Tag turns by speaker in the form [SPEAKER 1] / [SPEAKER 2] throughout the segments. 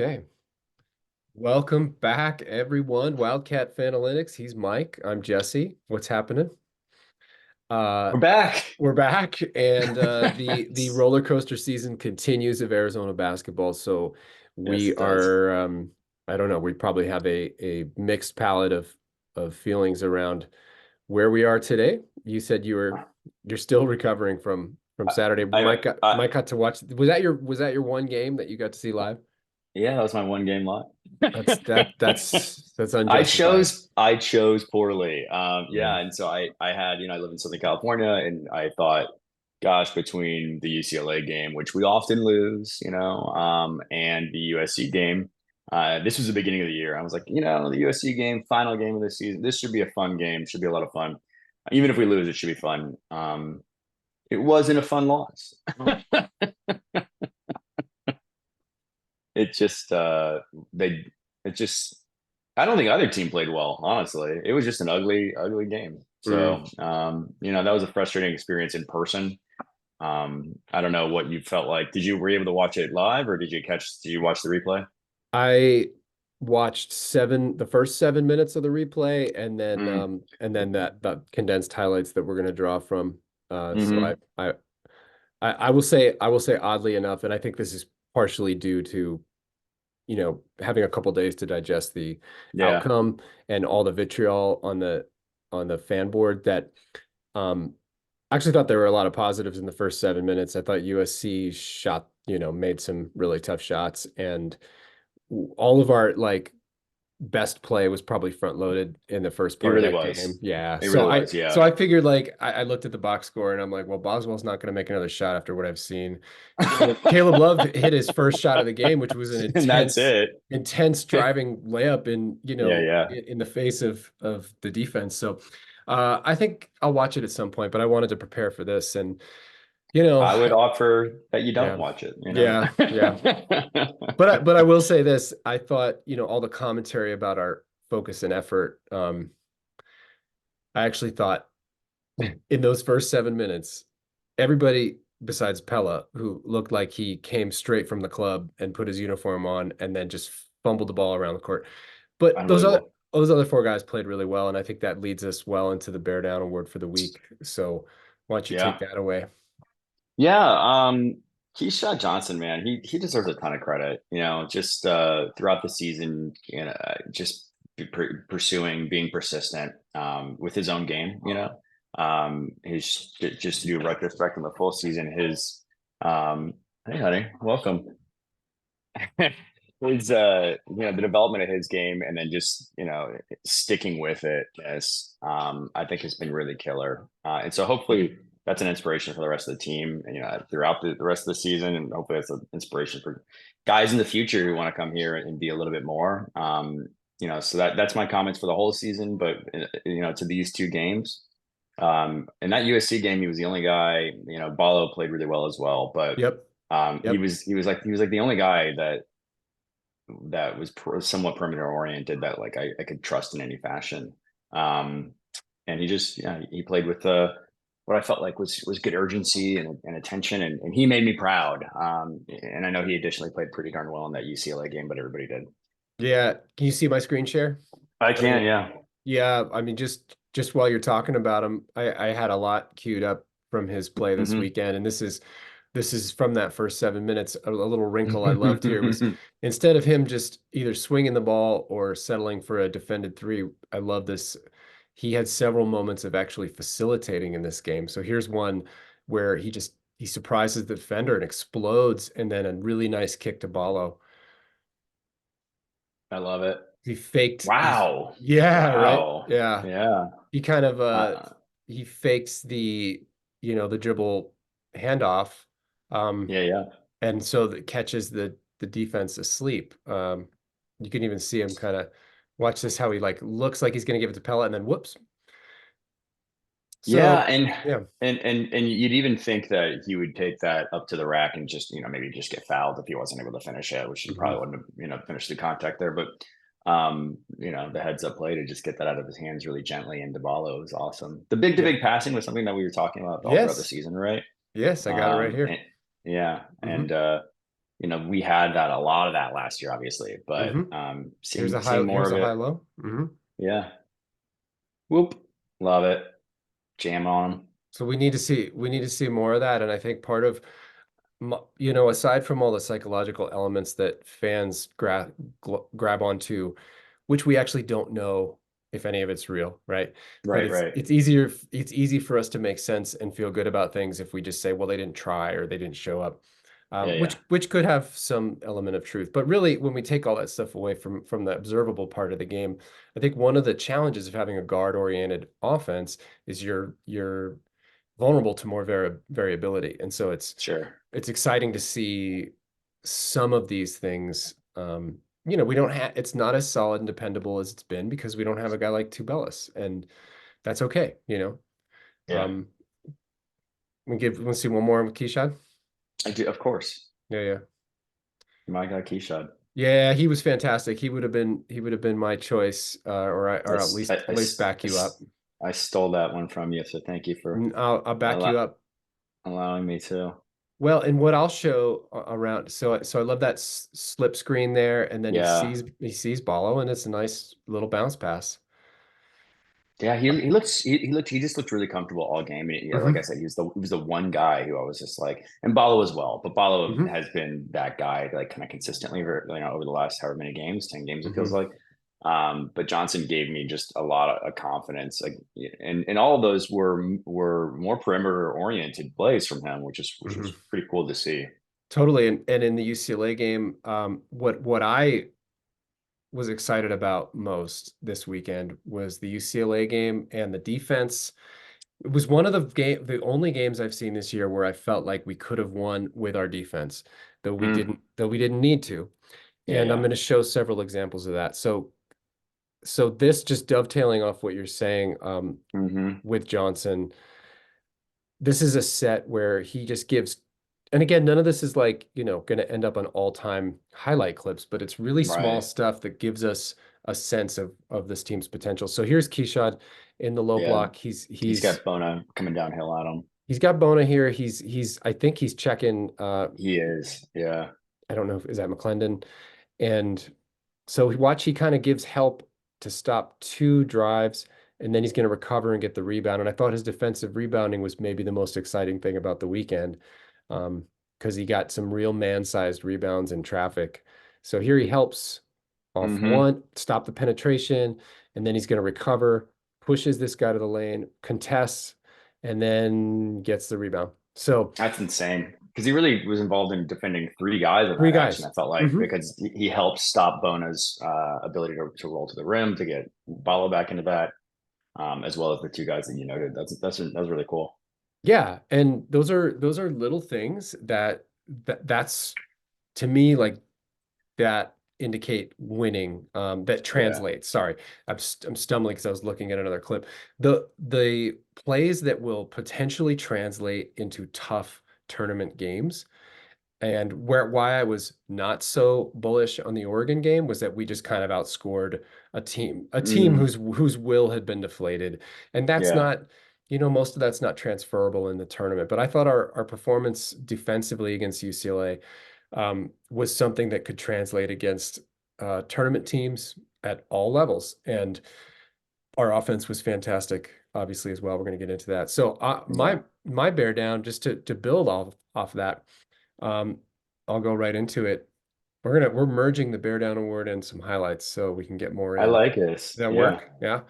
[SPEAKER 1] Okay. Welcome back, everyone. Wildcat Fanalytics. He's Mike. I'm Jesse. What's happening? Uh,
[SPEAKER 2] We're back.
[SPEAKER 1] we're back, and the roller coaster season continues of Arizona basketball. So
[SPEAKER 2] Yes,
[SPEAKER 1] we
[SPEAKER 2] it does.
[SPEAKER 1] are, I don't know, we probably have a mixed palette of feelings around where we are today. You said you're still recovering from
[SPEAKER 2] I,
[SPEAKER 1] Saturday.
[SPEAKER 2] I, I
[SPEAKER 1] Mike got to watch. Was that your one game that you got to see live?
[SPEAKER 2] yeah, that was my one game lot.
[SPEAKER 1] That's
[SPEAKER 2] I
[SPEAKER 1] unjustified.
[SPEAKER 2] chose I chose poorly.
[SPEAKER 1] Yeah.
[SPEAKER 2] Yeah, and so I had, I live in Southern California, and I thought, gosh, between the UCLA game, which we often lose, and the USC game, this was the beginning of the year. I was like, the USC game, final game of the season, this should be a fun game, should be a lot of fun. Even if we lose, it should be fun. It wasn't a fun loss. It just they it just I don't think either team played well, honestly. It was just an ugly game.
[SPEAKER 1] Mm.
[SPEAKER 2] So that was a frustrating experience in person. I don't know what you felt like. Were you able to watch it live, or did you watch the replay?
[SPEAKER 1] I watched the first 7 minutes of the replay, and then
[SPEAKER 2] Mm,
[SPEAKER 1] that condensed highlights that we're going to draw from. So
[SPEAKER 2] hmm
[SPEAKER 1] I will say oddly enough, and I think this is partially due to having a couple days to digest the
[SPEAKER 2] Yeah,
[SPEAKER 1] outcome and all the vitriol on the fan board that um I actually thought there were a lot of positives in the first 7 minutes. I thought USC made some really tough shots, and all of our best play was probably front loaded in the first
[SPEAKER 2] it
[SPEAKER 1] part of
[SPEAKER 2] really
[SPEAKER 1] that game.
[SPEAKER 2] was.
[SPEAKER 1] Yeah.
[SPEAKER 2] It
[SPEAKER 1] So
[SPEAKER 2] really
[SPEAKER 1] I
[SPEAKER 2] was.
[SPEAKER 1] so
[SPEAKER 2] Yeah.
[SPEAKER 1] I figured I looked at the box score and I'm like, well, Boswell's not going to make another shot after what I've seen. Caleb Love hit his first shot of the game, which was an
[SPEAKER 2] And that's it.
[SPEAKER 1] intense driving layup
[SPEAKER 2] Yeah, yeah.
[SPEAKER 1] in the face of the defense. So I think I'll watch it at some point, but I wanted to prepare for this, and you know,
[SPEAKER 2] I would offer that you don't
[SPEAKER 1] yeah,
[SPEAKER 2] watch it.
[SPEAKER 1] yeah. But I will say this: I thought all the commentary about our focus and effort. I actually thought in those first 7 minutes, everybody besides Pella, who looked like he came straight from the club and put his uniform on and then just fumbled the ball around the court. But
[SPEAKER 2] Unbelievable.
[SPEAKER 1] those other four guys played really well, and I think that leads us well into the Bear Down Award for the week. So why don't you take
[SPEAKER 2] Yeah.
[SPEAKER 1] that away?
[SPEAKER 2] Yeah, Keyshawn Johnson, man, he deserves a ton of credit. Just throughout the season, just pursuing, being persistent with his own game. His just to do a retrospect on the full season. Hey, honey, welcome. His the development of his game, and then just sticking with it, yes, I think has been really killer. And so hopefully that's an inspiration for the rest of the team, and throughout the rest of the season, and hopefully that's an inspiration for guys in the future who want to come here and be a little bit more. So that's my comments for the whole season. But to these two games, in that USC game, he was the only guy. Ballo played really well as well, but
[SPEAKER 1] Yep.
[SPEAKER 2] he
[SPEAKER 1] Yep.
[SPEAKER 2] was he was like the only guy that was somewhat perimeter oriented that like I could trust in any fashion. Um, and he just he played with what I felt like was good urgency and attention, and he made me proud. And I know he additionally played pretty darn well in that UCLA game, but everybody did.
[SPEAKER 1] Yeah. Can you see my screen share?
[SPEAKER 2] I
[SPEAKER 1] I mean,
[SPEAKER 2] can, yeah.
[SPEAKER 1] yeah, I mean, just while you're talking about him, I had a lot queued up from his play this
[SPEAKER 2] Hmm.
[SPEAKER 1] weekend, and this is from that first 7 minutes. A little wrinkle I loved here was instead of him just either swinging the ball or settling for a defended three, I love this. He had several moments of actually facilitating in this game. So here's one where he surprises the defender and explodes, and then a really nice kick to Ballo.
[SPEAKER 2] I love it.
[SPEAKER 1] He's
[SPEAKER 2] Wow.
[SPEAKER 1] yeah, right.
[SPEAKER 2] Wow.
[SPEAKER 1] Yeah.
[SPEAKER 2] Yeah.
[SPEAKER 1] He kind of
[SPEAKER 2] Uh,
[SPEAKER 1] he fakes the dribble handoff, um
[SPEAKER 2] yeah, yeah.
[SPEAKER 1] and so that catches the defense asleep. You can even see him kind of watch this how he like looks like he's going to give it to Pella, and then whoops.
[SPEAKER 2] Yeah,
[SPEAKER 1] So yeah.
[SPEAKER 2] and you'd even think that he would take that up to the rack and just maybe just get fouled if he wasn't able to finish it, which he
[SPEAKER 1] Mhm.
[SPEAKER 2] probably wouldn't have finished the contact there. But the heads up play to just get that out of his hands really gently into Ballo was awesome. The big to
[SPEAKER 1] Yeah.
[SPEAKER 2] big passing was something that we were talking about all throughout the
[SPEAKER 1] Yes.
[SPEAKER 2] season, right?
[SPEAKER 1] Yes, I got it right
[SPEAKER 2] And
[SPEAKER 1] here.
[SPEAKER 2] yeah,
[SPEAKER 1] Hmm.
[SPEAKER 2] we had that, a lot of that last year, obviously, but
[SPEAKER 1] Hmm.
[SPEAKER 2] seeing more
[SPEAKER 1] Here's
[SPEAKER 2] of
[SPEAKER 1] a high
[SPEAKER 2] it.
[SPEAKER 1] low. Hmm.
[SPEAKER 2] Yeah. Whoop. Love it. Jam on 'em.
[SPEAKER 1] So we need to see more of that. And I think part of, you know, aside from all the psychological elements that fans grab onto, which we actually don't know if any of it's real, right? But
[SPEAKER 2] Right, right.
[SPEAKER 1] it's easy for us to make sense and feel good about things if we just say, well, they didn't try or they didn't show up,
[SPEAKER 2] Yeah, yeah.
[SPEAKER 1] which could have some element of truth. But really, when we take all that stuff away from the observable part of the game, I think one of the challenges of having a guard-oriented offense is you're vulnerable to more variability. And so
[SPEAKER 2] Sure.
[SPEAKER 1] it's exciting to see some of these things. You know, we don't have it's not as solid and dependable as it's been because we don't have a guy like Tubelis, and that's okay, you know.
[SPEAKER 2] Yeah.
[SPEAKER 1] Let's see one more with Keyshawn.
[SPEAKER 2] I do, of course.
[SPEAKER 1] Yeah, yeah.
[SPEAKER 2] My guy Keyshawn.
[SPEAKER 1] Yeah, he was fantastic. He would have been my choice,
[SPEAKER 2] I,
[SPEAKER 1] or
[SPEAKER 2] s- I,
[SPEAKER 1] at least
[SPEAKER 2] s-
[SPEAKER 1] back
[SPEAKER 2] I
[SPEAKER 1] you up.
[SPEAKER 2] s- I stole that one from you, so thank you for
[SPEAKER 1] I'll back you
[SPEAKER 2] allow,
[SPEAKER 1] up.
[SPEAKER 2] allowing me to.
[SPEAKER 1] Well, and what I'll show around, so I love that slip screen there, and then
[SPEAKER 2] Yeah.
[SPEAKER 1] he sees Ballo, and it's a nice little bounce pass.
[SPEAKER 2] Yeah, he just looked really comfortable all game. And yeah, like I
[SPEAKER 1] Hmm.
[SPEAKER 2] said, he was the one guy who I was just like, and Balo as well. But Balo
[SPEAKER 1] Hmm.
[SPEAKER 2] has been that guy like kind of consistently over the last however many games, 10 games it feels
[SPEAKER 1] Hmm.
[SPEAKER 2] like. But Johnson gave me just a lot of confidence. Like, and all of those were more perimeter oriented plays from him, which
[SPEAKER 1] Hmm.
[SPEAKER 2] was pretty cool to see.
[SPEAKER 1] Totally. And in the UCLA game, what I was excited about most this weekend was the UCLA game and the defense. It was one of the only games I've seen this year where I felt like we could have won with our defense,
[SPEAKER 2] Mm,
[SPEAKER 1] though we didn't need to.
[SPEAKER 2] yeah,
[SPEAKER 1] And I'm
[SPEAKER 2] yeah.
[SPEAKER 1] going to show several examples of that. So this just dovetailing off what you're saying,
[SPEAKER 2] Hmm.
[SPEAKER 1] with Johnson, this is a set where he just gives, and again, none of this is like, you know, going to end up on all-time highlight clips, but it's really small
[SPEAKER 2] Right.
[SPEAKER 1] stuff that gives us a sense of this team's potential. So here's Keyshawn in the low
[SPEAKER 2] Yeah.
[SPEAKER 1] block.
[SPEAKER 2] He's got Bona coming downhill at him.
[SPEAKER 1] He's got Bona here. I think he's checking,
[SPEAKER 2] He is. Yeah.
[SPEAKER 1] I don't know if is that McClendon. And so watch, he kind of gives help to stop two drives, and then he's going to recover and get the rebound. And I thought his defensive rebounding was maybe the most exciting thing about the weekend, because he got some real man-sized rebounds in traffic. So here he helps off
[SPEAKER 2] Hmm.
[SPEAKER 1] one, stop the penetration, and then he's going to recover, pushes this guy to the lane, contests, and then gets the rebound. So
[SPEAKER 2] That's insane because he really was involved in defending three guys in
[SPEAKER 1] three
[SPEAKER 2] that action.
[SPEAKER 1] guys.
[SPEAKER 2] I felt like
[SPEAKER 1] Hmm.
[SPEAKER 2] because he helped stop Bona's ability to roll to the rim to get Balo back into that, as well as the two guys that you noted. That's really cool.
[SPEAKER 1] Yeah, and those are little things that's to me like that indicate winning, that
[SPEAKER 2] Yeah.
[SPEAKER 1] translates. Sorry, I'm stumbling because I was looking at another clip. The plays that will potentially translate into tough tournament games, and why I was not so bullish on the Oregon game was that we just kind of outscored a team
[SPEAKER 2] Mm,
[SPEAKER 1] whose will had been deflated. And that's
[SPEAKER 2] yeah.
[SPEAKER 1] not, you know, most of that's not transferable in the tournament. But I thought our performance defensively against UCLA, was something that could translate against tournament teams at all levels. And our offense was fantastic, obviously, as well. We're going to get into that. So
[SPEAKER 2] Yeah.
[SPEAKER 1] my bear down, just to build off that, um, I'll go right into it. We're merging the Bear Down Award and some highlights so we can get more
[SPEAKER 2] I
[SPEAKER 1] in. Does
[SPEAKER 2] like this.
[SPEAKER 1] that
[SPEAKER 2] Yeah.
[SPEAKER 1] work? Yeah.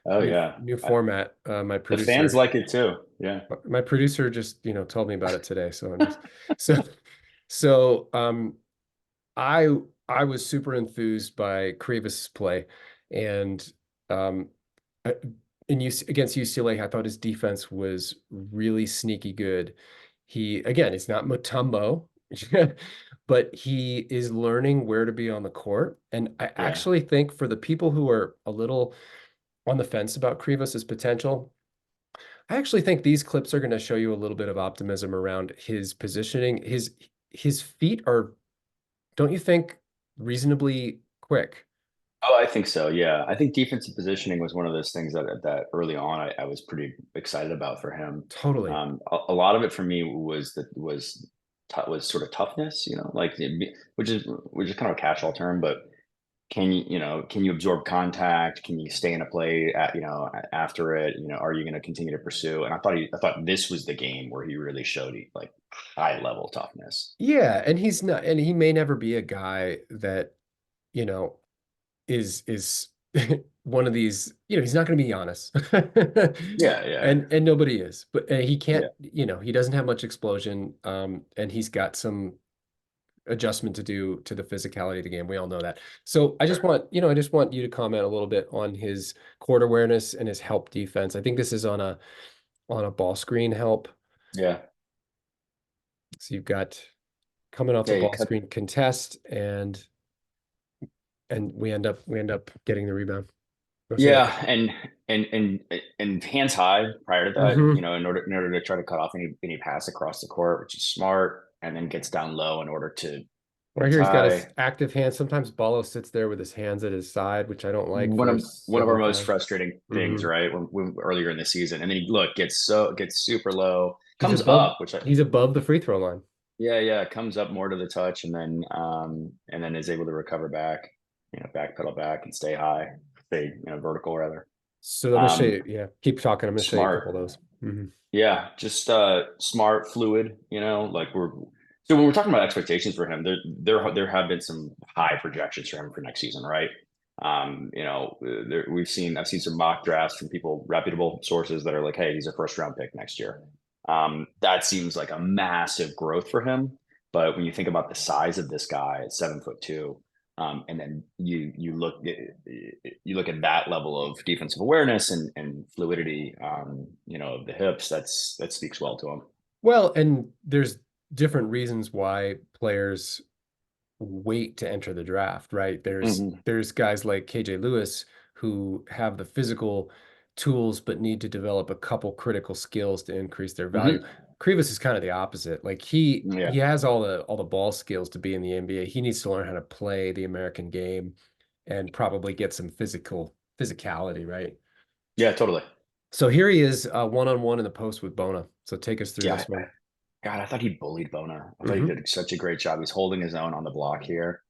[SPEAKER 2] Oh yeah.
[SPEAKER 1] New format.
[SPEAKER 2] The fans like it too. Yeah.
[SPEAKER 1] My producer just, you know, told me about it today. So I'm just so so I I was super enthused by Krivas' play, and um I- against UCLA, I thought his defense was really sneaky good. He's not Mutombo, but he is learning where to be on the court. And I
[SPEAKER 2] Yeah.
[SPEAKER 1] actually think for the people who are a little on the fence about Krivas' potential, I actually think these clips are going to show you a little bit of optimism around his positioning. His feet are, don't you think, reasonably quick?
[SPEAKER 2] Oh, I think so. Yeah, I think defensive positioning was one of those things that early on I was pretty excited about for him.
[SPEAKER 1] Totally.
[SPEAKER 2] A lot of it for me was was sort of toughness, like which is kind of a catch-all term, but can you absorb contact? Can you stay in a play after it? Are you going to continue to pursue? And I thought this was the game where he really showed like high level toughness.
[SPEAKER 1] Yeah, and he's not, and he may never be a guy that, you know, is one of these, he's not going to be Giannis.
[SPEAKER 2] Yeah, yeah,
[SPEAKER 1] And nobody is. But he can't,
[SPEAKER 2] yeah,
[SPEAKER 1] he doesn't have much explosion, and he's got some adjustment to do to the physicality of the game. We all know that. So
[SPEAKER 2] sure.
[SPEAKER 1] I just want you to comment a little bit on his court awareness and his help defense. I think this is on a ball screen help.
[SPEAKER 2] Yeah,
[SPEAKER 1] So you've got coming off the
[SPEAKER 2] yeah. You
[SPEAKER 1] ball
[SPEAKER 2] cut.
[SPEAKER 1] screen contest, and we end up getting the rebound. Go say that.
[SPEAKER 2] Yeah, and hands high prior to that,
[SPEAKER 1] Mm-hmm.
[SPEAKER 2] in order to try to cut off any pass across the court, which is smart, and then gets down low in order to
[SPEAKER 1] Right
[SPEAKER 2] hands
[SPEAKER 1] here, he's got
[SPEAKER 2] high.
[SPEAKER 1] his active hand. Sometimes Ballo sits there with his hands at his side, which I don't like
[SPEAKER 2] one
[SPEAKER 1] for
[SPEAKER 2] of one of our
[SPEAKER 1] several
[SPEAKER 2] most
[SPEAKER 1] fouls.
[SPEAKER 2] frustrating things,
[SPEAKER 1] Mm-hmm.
[SPEAKER 2] right? When earlier in the season, and then he gets super low,
[SPEAKER 1] He's
[SPEAKER 2] comes
[SPEAKER 1] above
[SPEAKER 2] up, which I
[SPEAKER 1] he's above the free throw line.
[SPEAKER 2] yeah, comes up more to the touch, and then is able to recover back, backpedal back and stay high, stay vertical rather.
[SPEAKER 1] So I'm gonna show
[SPEAKER 2] Um,
[SPEAKER 1] you. Yeah, keep talking. I'm gonna show you a couple of
[SPEAKER 2] Smart,
[SPEAKER 1] those. Mm-hmm.
[SPEAKER 2] yeah, just smart, fluid. Like we're so when we're talking about expectations for him, there have been some high projections for him for next season, right? I've seen some mock drafts from people, reputable sources that are like, hey, he's a first round pick next year. That seems like a massive growth for him. But when you think about the size of this guy at 7'2", and then you look at that level of defensive awareness and fluidity, of the hips, that speaks well to him.
[SPEAKER 1] Well, and there's different reasons why players wait to enter the draft, right?
[SPEAKER 2] Hmm.
[SPEAKER 1] There's guys like KJ Lewis who have the physical tools but need to develop a couple critical skills to increase their value.
[SPEAKER 2] Hmm.
[SPEAKER 1] Krivas is kind of the opposite. Like he
[SPEAKER 2] Yeah,
[SPEAKER 1] has all the ball skills to be in the NBA. He needs to learn how to play the American game and probably get some physicality, right?
[SPEAKER 2] yeah, totally.
[SPEAKER 1] So here he is, one-on-one in the post with Bona. So take us through
[SPEAKER 2] Yeah,
[SPEAKER 1] this one.
[SPEAKER 2] God, I thought he bullied Bona. I thought he
[SPEAKER 1] Hmm.
[SPEAKER 2] did such a great job. He's holding his own on the block here.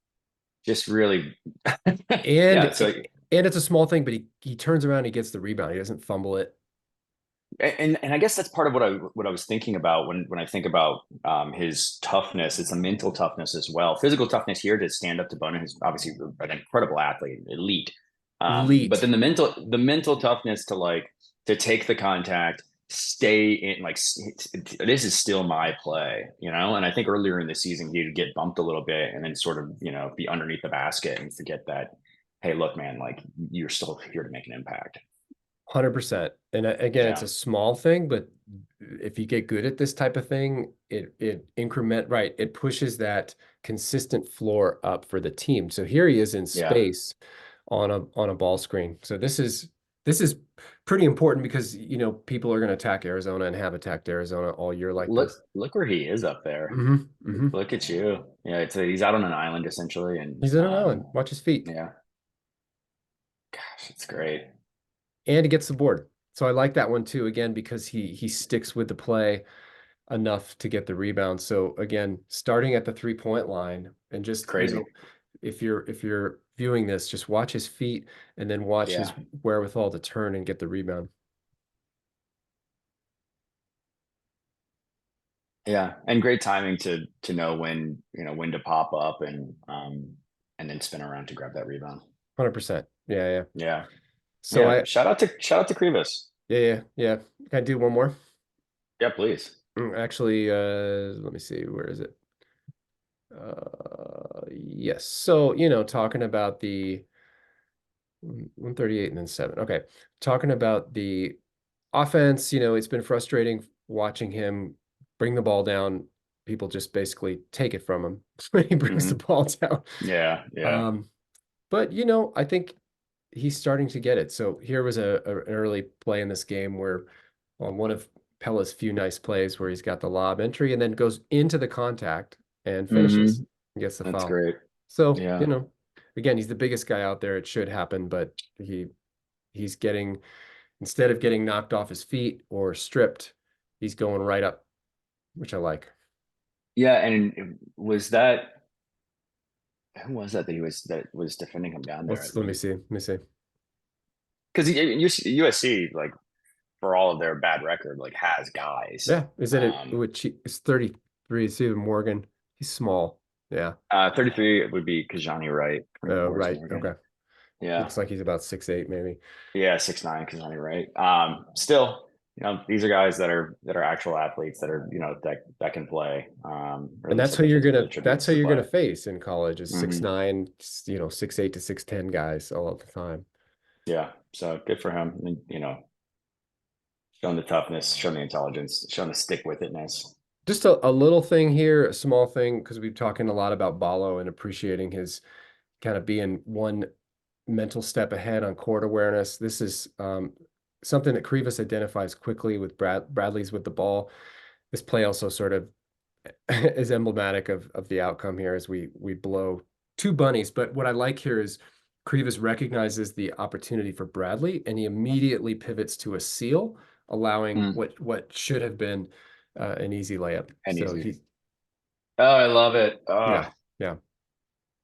[SPEAKER 2] Just really,
[SPEAKER 1] And
[SPEAKER 2] yeah. So,
[SPEAKER 1] and it's a small thing, but he turns around, he gets the rebound. He doesn't fumble it.
[SPEAKER 2] and I guess that's part of what I was thinking about when I think about his toughness. It's a mental toughness as well. Physical toughness here to stand up to Bona, who's obviously an incredible athlete, elite. But
[SPEAKER 1] Elite.
[SPEAKER 2] then the mental toughness to take the contact, stay in this is still my play, And I think earlier in the season he'd get bumped a little bit and then sort of be underneath the basket and forget that, hey, look, man, like you're still here to make an impact.
[SPEAKER 1] 100%. And again, it's
[SPEAKER 2] Yeah,
[SPEAKER 1] a small thing, but if you get good at this type of thing, it pushes that consistent floor up for the team. So here he is in
[SPEAKER 2] yeah.
[SPEAKER 1] space on a ball screen. So this is pretty important because people are going to attack Arizona and have attacked Arizona all year like this.
[SPEAKER 2] Look where he is up there.
[SPEAKER 1] Hmm. Hmm.
[SPEAKER 2] Look at you. Yeah, he's out on an island essentially, and
[SPEAKER 1] He's in an island. Watch his feet.
[SPEAKER 2] yeah, gosh, it's great.
[SPEAKER 1] And he gets the board. So I like that one too, again, because he sticks with the play enough to get the rebound. So again, starting at the 3-point line and
[SPEAKER 2] It's
[SPEAKER 1] just,
[SPEAKER 2] crazy.
[SPEAKER 1] if you're viewing this, just watch his feet and then watch his
[SPEAKER 2] Yeah,
[SPEAKER 1] wherewithal to turn and get the rebound.
[SPEAKER 2] yeah, and great timing to know when to pop up and then spin around to grab that rebound.
[SPEAKER 1] 100%. Yeah, yeah.
[SPEAKER 2] Yeah,
[SPEAKER 1] So
[SPEAKER 2] yeah. Shout out to Krivas.
[SPEAKER 1] yeah. Can I do one more?
[SPEAKER 2] Yeah, please.
[SPEAKER 1] Actually, let me see, where is it? Yes. So, talking about the 138 and then 7. Okay. Talking about the offense, it's been frustrating watching him bring the ball down. People just basically take it from him when he brings the
[SPEAKER 2] Hmm.
[SPEAKER 1] ball down.
[SPEAKER 2] Yeah, yeah.
[SPEAKER 1] Um, but I think he's starting to get it. So here was an early play in this game where on one of Pella's few nice plays where he's got the lob entry and then goes into the contact and finishes
[SPEAKER 2] Hmm.
[SPEAKER 1] and gets the
[SPEAKER 2] That's
[SPEAKER 1] foul.
[SPEAKER 2] great.
[SPEAKER 1] So,
[SPEAKER 2] Yeah,
[SPEAKER 1] again, he's the biggest guy out there. It should happen, but he's getting, instead of getting knocked off his feet or stripped, he's going right up, which I like.
[SPEAKER 2] Yeah, and was that who was that was defending him down there?
[SPEAKER 1] Let me see. Let me see.
[SPEAKER 2] Because USC, like for all of their bad record, like has guys.
[SPEAKER 1] Yeah, is it which it's 33. See Morgan. He's small. Yeah.
[SPEAKER 2] 33 would be Kajani Wright.
[SPEAKER 1] Oh,
[SPEAKER 2] 24 is
[SPEAKER 1] right.
[SPEAKER 2] Morgan.
[SPEAKER 1] Okay.
[SPEAKER 2] Yeah.
[SPEAKER 1] Looks like he's about 6'8", maybe.
[SPEAKER 2] Yeah, 6'9", Kajani Wright. Still, these are guys that are actual athletes that are, that can play. Or at
[SPEAKER 1] And
[SPEAKER 2] least
[SPEAKER 1] that's
[SPEAKER 2] have
[SPEAKER 1] who you're
[SPEAKER 2] the
[SPEAKER 1] gonna that's
[SPEAKER 2] attributes
[SPEAKER 1] who
[SPEAKER 2] to
[SPEAKER 1] you're gonna
[SPEAKER 2] play.
[SPEAKER 1] face in college is six
[SPEAKER 2] Hmm.
[SPEAKER 1] nine, 6'8" to 6'10" guys all the time.
[SPEAKER 2] Yeah. So good for him. And, showing the toughness, showing the intelligence, showing the stick with itness.
[SPEAKER 1] Just a little thing here, a small thing, because we've talking a lot about Balo and appreciating his kind of being one mental step ahead on court awareness. This is something that Krivas identifies quickly with Bradley's with the ball. This play also sort of is emblematic of the outcome here as we blow two bunnies. But what I like here is Krivas recognizes the opportunity for Bradley and he immediately pivots to a seal, allowing
[SPEAKER 2] Mm,
[SPEAKER 1] what should have been an easy layup.
[SPEAKER 2] and
[SPEAKER 1] So
[SPEAKER 2] easy.
[SPEAKER 1] he's
[SPEAKER 2] Oh, I love it.
[SPEAKER 1] yeah, yeah.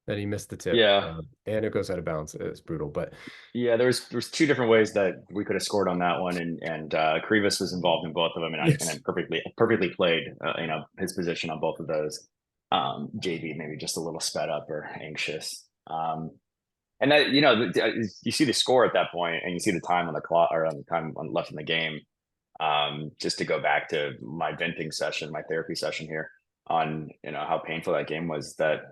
[SPEAKER 1] Then he missed the tip,
[SPEAKER 2] Yeah.
[SPEAKER 1] and it goes out of bounds. It's brutal, but
[SPEAKER 2] Yeah, there's two different ways that we could have scored on that one, and Krivas was involved in both of them, and
[SPEAKER 1] yes,
[SPEAKER 2] I perfectly played his position on both of those. JB maybe just a little sped up or anxious, and that you see the score at that point, and you see the time on the clock or on the time left in the game. Just to go back to my venting session, my therapy session here on how painful that game was. That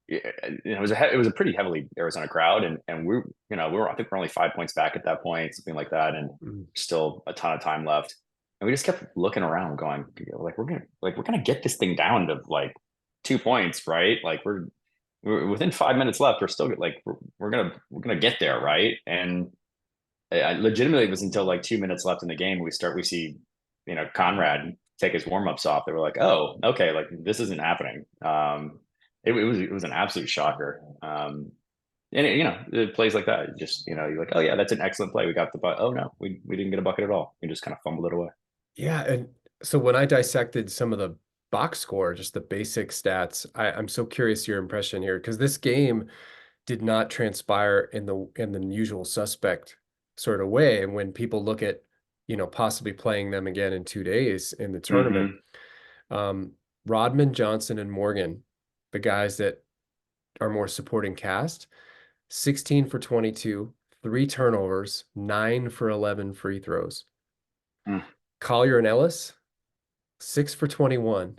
[SPEAKER 2] it was it was a pretty heavily Arizona crowd, and we were I think we're only 5 points back at that point, something like that, and
[SPEAKER 1] mm,
[SPEAKER 2] still a ton of time left, and we just kept looking around, going like we're gonna get this thing down to like 2 points, right? Like we're within 5 minutes left. We're still like we're gonna get there, right? And I legitimately it was until like 2 minutes left in the game we see Conrad take his warm-ups off. They were like, oh, okay, like this isn't happening. It was an absolute shocker. And it plays like that. Just you're like, oh yeah, that's an excellent play. We got the butt. Oh no, we didn't get a bucket at all. We just kind of fumbled it away.
[SPEAKER 1] yeah. And so when I dissected some of the box score, just the basic stats, I'm so curious your impression here because this game did not transpire in the usual suspect sort of way. And when people look at, possibly playing them again in 2 days in the tournament,
[SPEAKER 2] Mm-hmm.
[SPEAKER 1] um, Rodman, Johnson, and Morgan, the guys that are more supporting cast, 16 for 22, 3 turnovers, 9 for 11 free throws.
[SPEAKER 2] Mm.
[SPEAKER 1] Collier and Ellis, 6 for 21,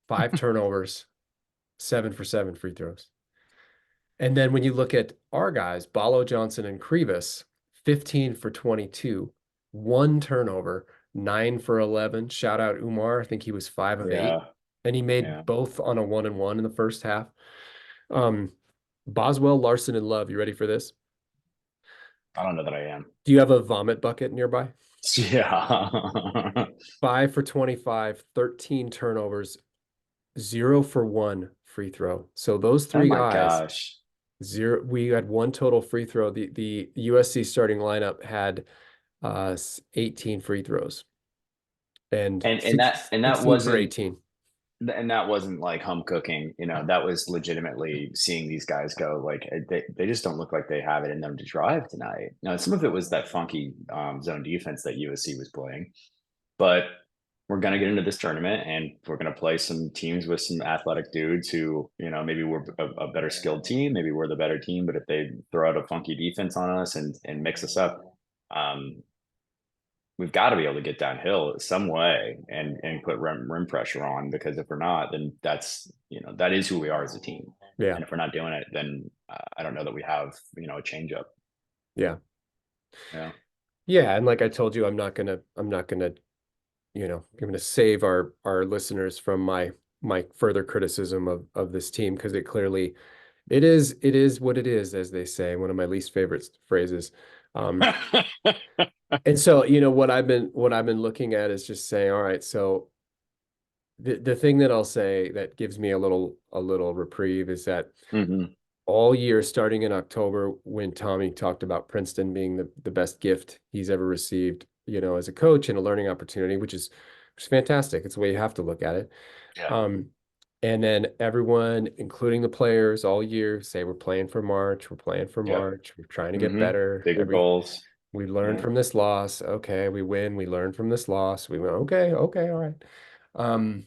[SPEAKER 1] 5 turnovers, 7 for 7 free throws. And then when you look at our guys, Balo, Johnson, and Krivas, 15 for 22, 1 turnover, 9 for 11. Shout out Umar. I think he was 5 of 8.
[SPEAKER 2] Yeah,
[SPEAKER 1] And he made
[SPEAKER 2] yeah.
[SPEAKER 1] both on a 1-and-1 in the first half. Um, Boswell, Larson, and Love. You ready for this?
[SPEAKER 2] I don't know that I am.
[SPEAKER 1] Do you have a vomit bucket nearby?
[SPEAKER 2] Yeah.
[SPEAKER 1] 5 for 25, 13 turnovers, 0 for 1 free throw. So those
[SPEAKER 2] Oh
[SPEAKER 1] three
[SPEAKER 2] my
[SPEAKER 1] guys,
[SPEAKER 2] gosh.
[SPEAKER 1] zero. We had one total free throw. The USC starting lineup had 18 free throws and
[SPEAKER 2] And that
[SPEAKER 1] 16 for
[SPEAKER 2] wasn't
[SPEAKER 1] 18.
[SPEAKER 2] and that wasn't like home cooking, that was legitimately seeing these guys go like they just don't look like they have it in them to drive tonight. Now, some of it was that funky zone defense that USC was playing, but we're going to get into this tournament and we're going to play some teams with some athletic dudes who, maybe we're a better skilled team, maybe we're the better team, but if they throw out a funky defense on us and mix us up, um, we've got to be able to get downhill some way and put rim pressure on, because if we're not, then that is who we are as a team.
[SPEAKER 1] Yeah.
[SPEAKER 2] And if we're not doing it, then I don't know that we have a change up.
[SPEAKER 1] Yeah.
[SPEAKER 2] Yeah.
[SPEAKER 1] Yeah. And like I told you, I'm not gonna, I'm gonna save our listeners from my further criticism of this team because it is what it is, as they say, one of my least favorite phrases. Um, and so, what I've been looking at is just saying, all right, so the thing that I'll say that gives me a little reprieve is that
[SPEAKER 2] Hmm.
[SPEAKER 1] all year, starting in October, when Tommy talked about Princeton being the best gift he's ever received, as a coach and a learning opportunity, which is fantastic. It's the way you have to look at it.
[SPEAKER 2] Yeah.
[SPEAKER 1] Um, And then everyone, including the players all year, say we're playing for March, we're playing for
[SPEAKER 2] Yep.
[SPEAKER 1] March, we're trying to get better.
[SPEAKER 2] Bigger goals.
[SPEAKER 1] We learned
[SPEAKER 2] Yeah.
[SPEAKER 1] from this loss. Okay, we win. We learn from this loss. We went, okay, okay, all right. Um,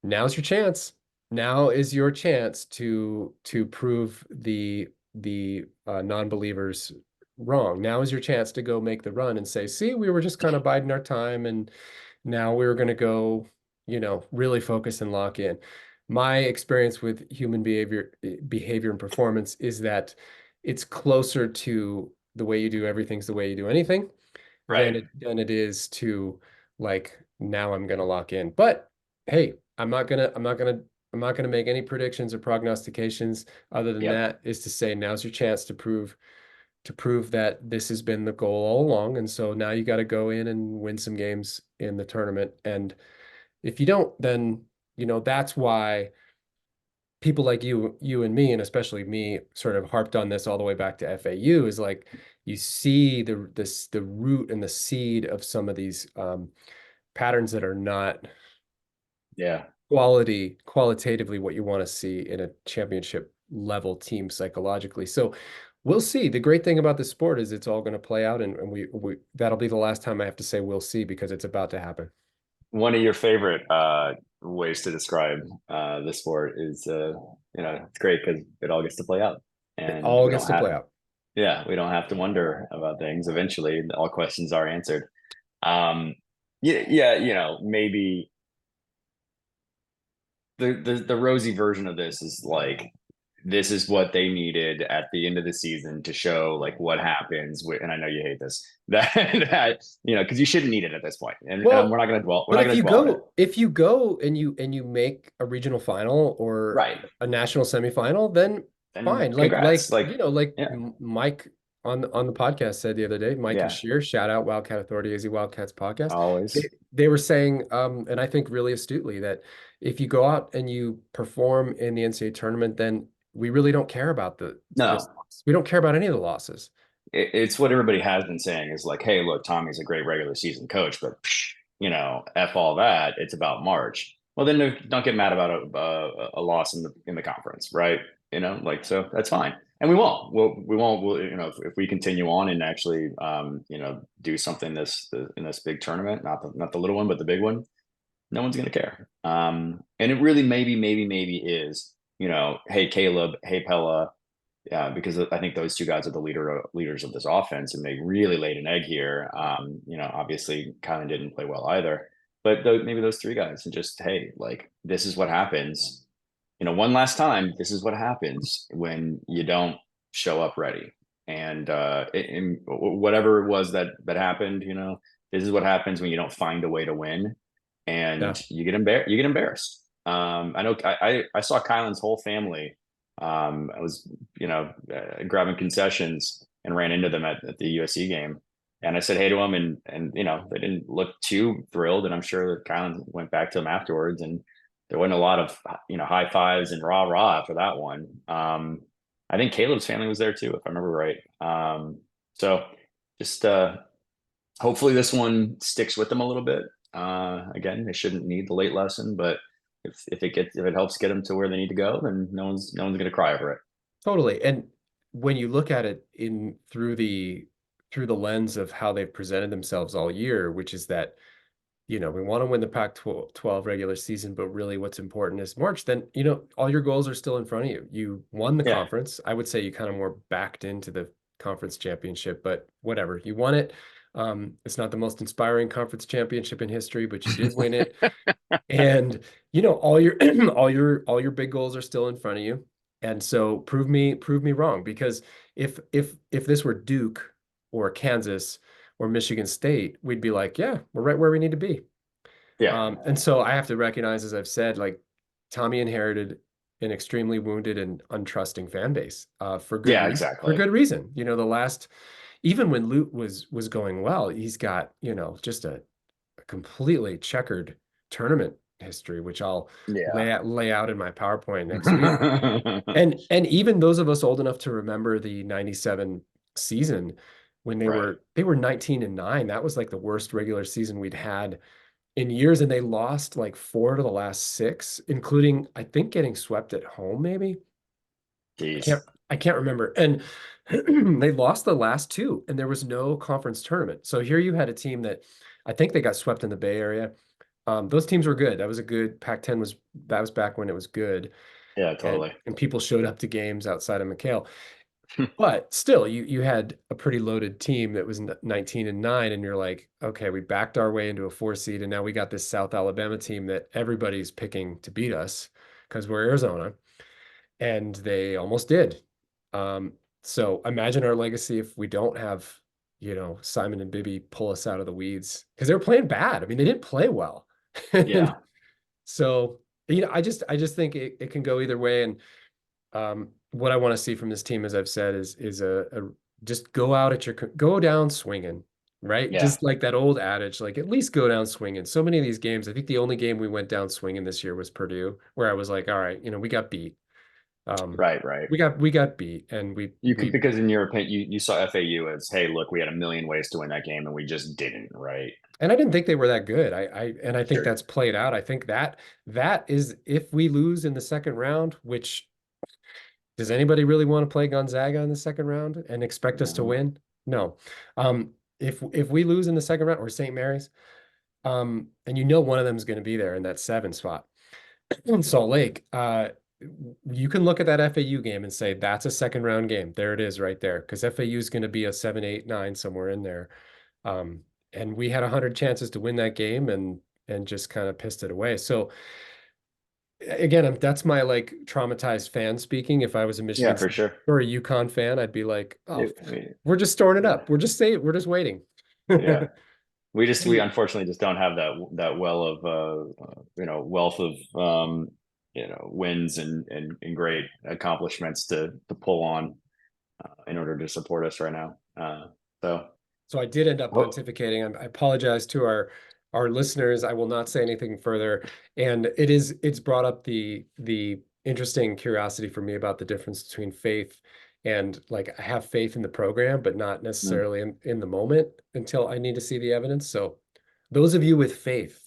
[SPEAKER 1] Now's your chance. Now is your chance to prove the non-believers wrong. Now is your chance to go make the run and say, see, we were just kind of biding our time, and now we were going to go, really focus and lock in. My experience with human behavior and performance is that it's closer to the way you do everything's the way you do anything
[SPEAKER 2] Right.
[SPEAKER 1] than it is to like now I'm gonna lock in. But hey, I'm not gonna make any predictions or prognostications other than
[SPEAKER 2] Yep.
[SPEAKER 1] that is to say now's your chance to prove that this has been the goal all along. And so now you got to go in and win some games in the tournament. And if you don't, then that's why people like you and me, and especially me, sort of harped on this all the way back to FAU, is like you see the root and the seed of some of these patterns that are not
[SPEAKER 2] Yeah.
[SPEAKER 1] qualitatively what you want to see in a championship level team psychologically. So we'll see. The great thing about this sport is it's all going to play out, and we that'll be the last time I have to say we'll see because it's about to happen.
[SPEAKER 2] One of your favorite ways to describe the sport is it's great because it all gets to play out,
[SPEAKER 1] It
[SPEAKER 2] and
[SPEAKER 1] all
[SPEAKER 2] we
[SPEAKER 1] gets
[SPEAKER 2] don't
[SPEAKER 1] to play
[SPEAKER 2] have
[SPEAKER 1] out.
[SPEAKER 2] yeah, we don't have to wonder about things. Eventually, all questions are answered. Um, yeah, yeah, maybe the rosy version of this is like this is what they needed at the end of the season to show like what happens with, and I know you hate this that because you shouldn't need it at this point, and
[SPEAKER 1] Well,
[SPEAKER 2] we're not going to dwell
[SPEAKER 1] but if you
[SPEAKER 2] on it.
[SPEAKER 1] go if you go and you make a regional final or
[SPEAKER 2] Right.
[SPEAKER 1] a national semifinal, then
[SPEAKER 2] And
[SPEAKER 1] fine.
[SPEAKER 2] congrats. Like,
[SPEAKER 1] Like
[SPEAKER 2] yeah,
[SPEAKER 1] Mike on the podcast said the other day, Mike and
[SPEAKER 2] yeah,
[SPEAKER 1] Shear, shout out Wildcat Authority, AZ Wildcats podcast. They,
[SPEAKER 2] always.
[SPEAKER 1] they were saying, and I think really astutely, that if you go out and you perform in the NCAA tournament, then we really don't care about this.
[SPEAKER 2] No,
[SPEAKER 1] We don't care about any of the losses.
[SPEAKER 2] it's what everybody has been saying is like, hey, look, Tommy's a great regular season coach, but f all that. It's about March. Well, then don't get mad about a loss in the conference, right? Like so that's fine, and we won't. We won't. We'll, if we continue on and actually, do something in this big tournament, not the little one, but the big one, no one's gonna care. And it really maybe is, hey Caleb, hey Pella, yeah, because I think those two guys are the leaders of this offense, and they really laid an egg here. Obviously, Kylan didn't play well either, but maybe those three guys and just hey, like this is what happens. One last time, this is what happens when you don't show up ready, and whatever it was that happened. This is what happens when you don't find a way to win,
[SPEAKER 1] Yeah.
[SPEAKER 2] and you get embarrassed. You get embarrassed. I know. I saw Kylan's whole family. I was grabbing concessions and ran into them at the USC game. And I said hey to them, and they didn't look too thrilled. And I'm sure that Kylan went back to them afterwards, and there wasn't a lot of high fives and rah rah for that one. I think Caleb's family was there too, if I remember right. So just hopefully this one sticks with them a little bit. Again, they shouldn't need the late lesson, but if it helps get them to where they need to go, then no one's gonna cry over it.
[SPEAKER 1] Totally. And when you look at it in through the lens of how they've presented themselves all year, which is that, we want to win the Pac-12 regular season, but really what's important is March, then, all your goals are still in front of you. You won the
[SPEAKER 2] Yeah,
[SPEAKER 1] conference. I would say you kind of more backed into the conference championship, but whatever. You won it. It's not the most inspiring conference championship in history, but you did win it. And all your all your big goals are still in front of you. And so prove me wrong, because if this were Duke or Kansas or Michigan State, we'd be like, yeah, we're right where we need to be.
[SPEAKER 2] yeah,
[SPEAKER 1] And so I have to recognize, as I've said, like Tommy inherited an extremely wounded and untrusting fan base,
[SPEAKER 2] yeah,
[SPEAKER 1] for
[SPEAKER 2] exactly.
[SPEAKER 1] good reason. The last, even when Lute was going well, he's got, just a completely checkered tournament history, which I'll
[SPEAKER 2] Yeah.
[SPEAKER 1] lay out in my PowerPoint next week. And even those of us old enough to remember the 97 season when they
[SPEAKER 2] Right.
[SPEAKER 1] were 19-9, that was like the worst regular season we'd had in years, and they lost like 4 to the last 6, including I think getting swept at home, maybe. I can't
[SPEAKER 2] Jeez.
[SPEAKER 1] I can't remember. And they lost the last 2, and there was no conference tournament. So here you had a team that I think they got swept in the Bay Area. Those teams were good. That was a good Pac-10 was that was back when it was good,
[SPEAKER 2] Yeah,
[SPEAKER 1] and
[SPEAKER 2] totally.
[SPEAKER 1] people showed up to games outside of McHale. But still, you had a pretty loaded team that was 19-9, and you're like, okay, we backed our way into a 4 seed, and now we got this South Alabama team that everybody's picking to beat us because we're Arizona, and they almost did. Um, so imagine our legacy if we don't have, Simon and Bibby pull us out of the weeds because they were playing bad. I mean, they didn't play well. And
[SPEAKER 2] Yeah.
[SPEAKER 1] so, I just think it can go either way. And what I want to see from this team, as I've said, is a just go down swinging, right?
[SPEAKER 2] Yeah.
[SPEAKER 1] Just like that old adage, like at least go down swinging. So many of these games, I think the only game we went down swinging this year was Purdue, where I was like, all right, we got beat. Um,
[SPEAKER 2] Right, right.
[SPEAKER 1] we got beat, and
[SPEAKER 2] You could, because in your opinion, you saw FAU as, hey, look, we had a million ways to win that game and we just didn't, right?
[SPEAKER 1] and I didn't think they were that good. I think
[SPEAKER 2] Sure.
[SPEAKER 1] that's played out. I think that is if we lose in the second round, which does anybody really want to play Gonzaga in the second round and expect us to
[SPEAKER 2] No.
[SPEAKER 1] win? No. If we lose in the second round or St. Mary's, and one of them is going to be there in that 7 spot in Salt Lake, you can look at that FAU game and say that's a second round game. There it is right there, because FAU is going to be a 7, 8, 9 somewhere in there. Um, and we had 100 chances to win that game and just kind of pissed it away. So again, that's my like traumatized fan speaking. If I was a
[SPEAKER 2] Yeah,
[SPEAKER 1] Michigan
[SPEAKER 2] for
[SPEAKER 1] State
[SPEAKER 2] sure.
[SPEAKER 1] or a UConn fan, I'd be like, oh,
[SPEAKER 2] It-
[SPEAKER 1] we're just storing it
[SPEAKER 2] yeah.
[SPEAKER 1] up. We're just waiting.
[SPEAKER 2] Yeah. We unfortunately just don't have that well of wealth of wins and great accomplishments to pull on in order to support us right now. So
[SPEAKER 1] So I did end up
[SPEAKER 2] well,
[SPEAKER 1] pontificating. I apologize to our listeners. I will not say anything further. And it's brought up the interesting curiosity for me about the difference between faith and, like, I have faith in the program, but not
[SPEAKER 2] mm,
[SPEAKER 1] necessarily in the moment until I need to see the evidence. So those of you with faith,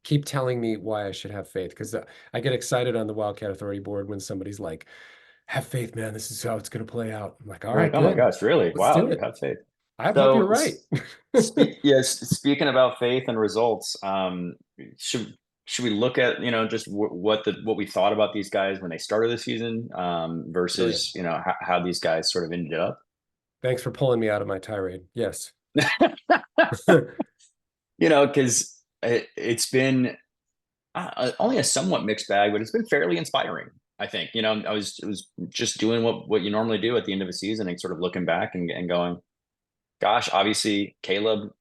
[SPEAKER 1] keep telling me why I should have faith, because I get excited on the Wildcat Authority board when somebody's like, have faith, man. This is how it's going to play out. I'm like, all
[SPEAKER 2] you're like,
[SPEAKER 1] right,
[SPEAKER 2] oh my
[SPEAKER 1] good.
[SPEAKER 2] gosh, really?
[SPEAKER 1] Let's do
[SPEAKER 2] Wow, you
[SPEAKER 1] it.
[SPEAKER 2] have faith.
[SPEAKER 1] I hope you're
[SPEAKER 2] So
[SPEAKER 1] right.
[SPEAKER 2] yes, speaking about faith and results, should we look at just what we thought about these guys when they started the season
[SPEAKER 1] Brilliant.
[SPEAKER 2] versus how these guys sort of ended up?
[SPEAKER 1] Thanks for pulling me out of my tirade. Yes.
[SPEAKER 2] Because it's been only a somewhat mixed bag, but it's been fairly inspiring. I think I was just doing what you normally do at the end of a season and sort of looking back and going, gosh, obviously Caleb,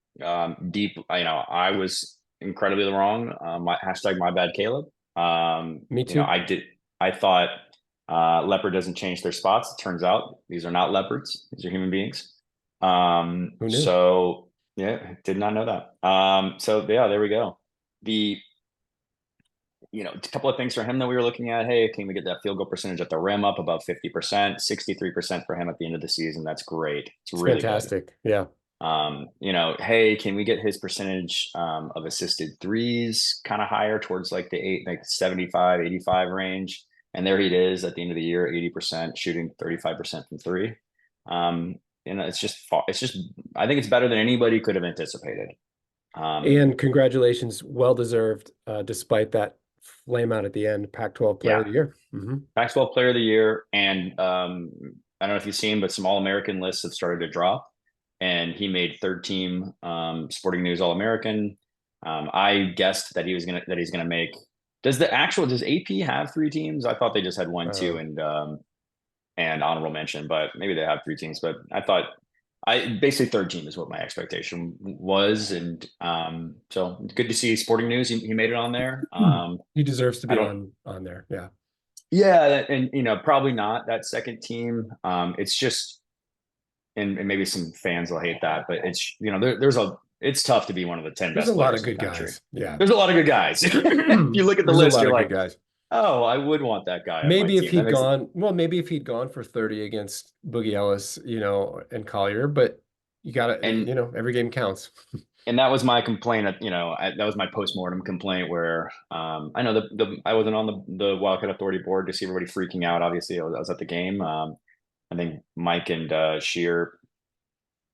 [SPEAKER 2] deep. I was incredibly wrong. My hashtag my bad, Caleb.
[SPEAKER 1] Me too.
[SPEAKER 2] I did. I thought leopard doesn't change their spots. It turns out these are not leopards; these are human beings.
[SPEAKER 1] Who knew?
[SPEAKER 2] So yeah, did not know that. So yeah, there we go. The a couple of things for him that we were looking at. Hey, can we get that field goal percentage at the rim up above 50%, 63% for him at the end of the season? That's great. It's
[SPEAKER 1] It's
[SPEAKER 2] really good.
[SPEAKER 1] fantastic. Yeah.
[SPEAKER 2] Hey, can we get his percentage of assisted threes kind of higher towards like like 75, 85 range? And there he is at the end of the year, 80%, shooting 35% from three. It's just I think it's better than anybody could have anticipated.
[SPEAKER 1] And congratulations, well deserved, despite that flame out at the end. Pac-12 Player
[SPEAKER 2] Yeah,
[SPEAKER 1] of the Year. Hmm.
[SPEAKER 2] Pac-12 Player of the Year, and I don't know if you've seen, but some All-American lists have started to drop, and he made third team Sporting News All-American. I guessed that he's gonna make. Does AP have 3 teams? I thought they just had one, two,
[SPEAKER 1] Um,
[SPEAKER 2] and honorable mention, but maybe they have 3 teams. But I thought I basically third team is what my expectation was, and so good to see Sporting News. He made it on there.
[SPEAKER 1] he deserves to
[SPEAKER 2] I
[SPEAKER 1] be
[SPEAKER 2] don't.
[SPEAKER 1] on there. Yeah.
[SPEAKER 2] Yeah, and probably not that second team. It's just, and maybe some fans will hate that, but it's it's tough to be one of the 10
[SPEAKER 1] There's a
[SPEAKER 2] best
[SPEAKER 1] lot
[SPEAKER 2] players
[SPEAKER 1] of
[SPEAKER 2] in the
[SPEAKER 1] good
[SPEAKER 2] country.
[SPEAKER 1] guys. Yeah.
[SPEAKER 2] There's a lot of good guys. If you look at the
[SPEAKER 1] There's a
[SPEAKER 2] list,
[SPEAKER 1] lot
[SPEAKER 2] you're
[SPEAKER 1] of good
[SPEAKER 2] like,
[SPEAKER 1] guys.
[SPEAKER 2] oh, I would want that guy on my
[SPEAKER 1] Maybe if
[SPEAKER 2] team. That
[SPEAKER 1] he'd
[SPEAKER 2] makes it.
[SPEAKER 1] gone, well, maybe if he'd gone for 30 against Boogie Ellis, and Collier, but you got to,
[SPEAKER 2] And
[SPEAKER 1] every game counts.
[SPEAKER 2] and that was my complaint. That was my postmortem complaint where I know I wasn't on the Wildcat Authority board to see everybody freaking out. Obviously, I was at the game. I think Mike and Sheer,